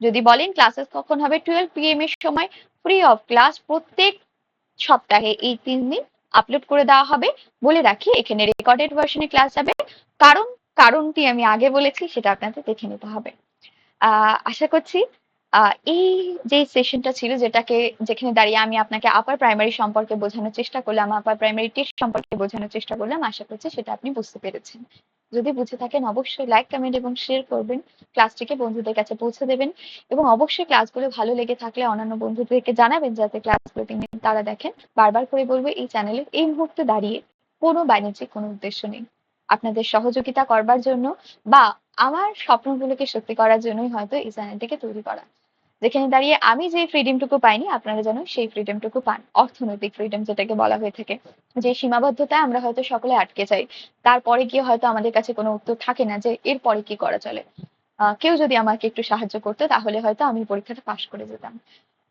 যদি বলেন ক্লাসেস কখন হবে, 12 PM এর সময় ফ্রি অফ ক্লাস প্রত্যেক সপ্তাহে এই 3 দিন আপলোড করে দেওয়া হবে। বলে রাখি এখানে রেকর্ডেড ভার্সনে ক্লাস যাবে, কারণ কারণটি আমি আগে বলেছি, সেটা আপনাদের দেখে নিতে হবে। আশা করছি এই যে সেশনটা ছিল, যেখানে দাঁড়িয়ে আমি আপনাকে আপার প্রাইমারি সম্পর্কে বোঝানোর চেষ্টা করলাম, আপার প্রাইমারি টেস্ট সম্পর্কে বোঝানোর চেষ্টা করলাম, আশা করছি সেটা আপনি বুঝতে পেরেছেন। যদি বুঝে থাকেন অবশ্যই লাইক, কমেন্ট এবং শেয়ার করবেন, ক্লাসটিকে বন্ধুদের কাছে পৌঁছে দেবেন, এবং অবশ্যই ক্লাসগুলো ভালো লেগে থাকলে অন্যান্য বন্ধুদেরকে জানাবেন যাতে ক্লাসগুলো তারা দেখেন। বারবার করে বলবো, এই চ্যানেলের এই মুহূর্তে দাঁড়িয়ে কোনো বাণিজ্যিক কোনো উদ্দেশ্য নেই। আপনাদের সহযোগিতা করবার জন্য বা আমার স্বপ্নগুলোকে সত্যি করার জন্যই হয়তো এই চ্যানেলটিকে তৈরি করা, যেখানে দাঁড়িয়ে আমি যে ফ্রিডমটুকু পাইনি আপনারা যেন সেই ফ্রিডমটুকু পান, অর্থনৈতিক ফ্রিডম যেটাকে বলা হয়ে থাকে। যে সীমাবদ্ধতায় আমরা হয়তো সকলে আটকে যাই, তারপরে গিয়ে হয়তো আমাদের কাছে কোনো উত্তর থাকে না যে এরপরে কি করা চলে। কেউ যদি আমাকে একটু সাহায্য করতো তাহলে হয়তো আমি পরীক্ষাটা পাশ করে যেতাম।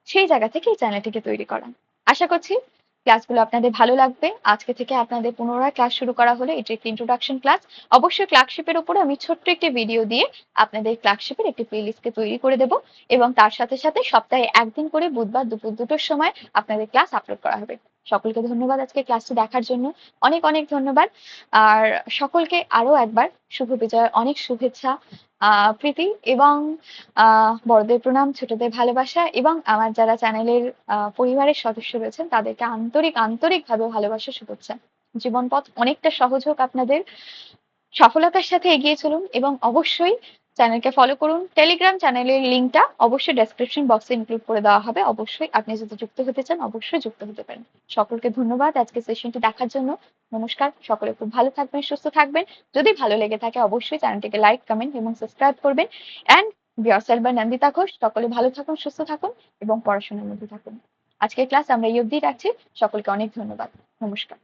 সেই জায়গা থেকে এই চ্যানেলটিকে তৈরি করা। আশা করছি ক্লাসগুলো আপনাদের ভালো লাগবে। আজকে থেকে আপনাদের পুনরায় ক্লাস শুরু করা হলো, এটি একটি ইন্ট্রোডাকশন ক্লাস। অবশ্যই ক্লার্কশিপের উপরে আমি ছোট্ট একটি ভিডিও দিয়ে আপনাদের ক্লার্কশিপের একটি প্লেলিস্টকে তৈরি করে দেব, এবং তার সাথে সাথে সপ্তাহে একদিন করে বুধবার দুপুর 2টোর সময় আপনাদের ক্লাস আপলোড করা হবে। সকলকে ধন্যবাদ আজকে ক্লাসটি দেখার জন্য, অনেক অনেক ধন্যবাদ। আর সকলকে আরো একবার শুভ বিজয়ের অনেক শুভেচ্ছা, প্রীতি, এবং বড়দের প্রণাম, ছোটদের ভালোবাসা, এবং আমার যারা চ্যানেলের পরিবারের সদস্য রয়েছেন তাদেরকে আন্তরিকভাবে ভালোবাসা, শুভেচ্ছা। জীবন পথ অনেকটা সহজ হোক আপনাদের, সফলতার সাথে এগিয়ে চলুন, এবং অবশ্যই চ্যানেলকে ফলো করুন। টেলিগ্রাম চ্যানেলের লিঙ্কটা অবশ্যই ডেসক্রিপশন বক্সে ইনক্লুড করে দেওয়া হবে, অবশ্যই আপনি যদি যুক্ত হতে চান অবশ্যই যুক্ত হতে পারেন। সকলকে ধন্যবাদ আজকে সেশনটি দেখার জন্য। নমস্কার, সকলে খুব ভালো থাকবেন, সুস্থ থাকবেন। যদি ভালো লেগে থাকে অবশ্যই চ্যানেলটিকে লাইক, কমেন্ট এবং সাবস্ক্রাইব করবেন। অ্যান্ড বিয়ারসেলফ বাই নন্দিতা ঘোষ, সকলে ভালো থাকুন, সুস্থ থাকুন এবং পড়াশোনার মধ্যে থাকুন। আজকের ক্লাস আমরা এই অবধি রাখছি। সকলকে অনেক ধন্যবাদ। নমস্কার।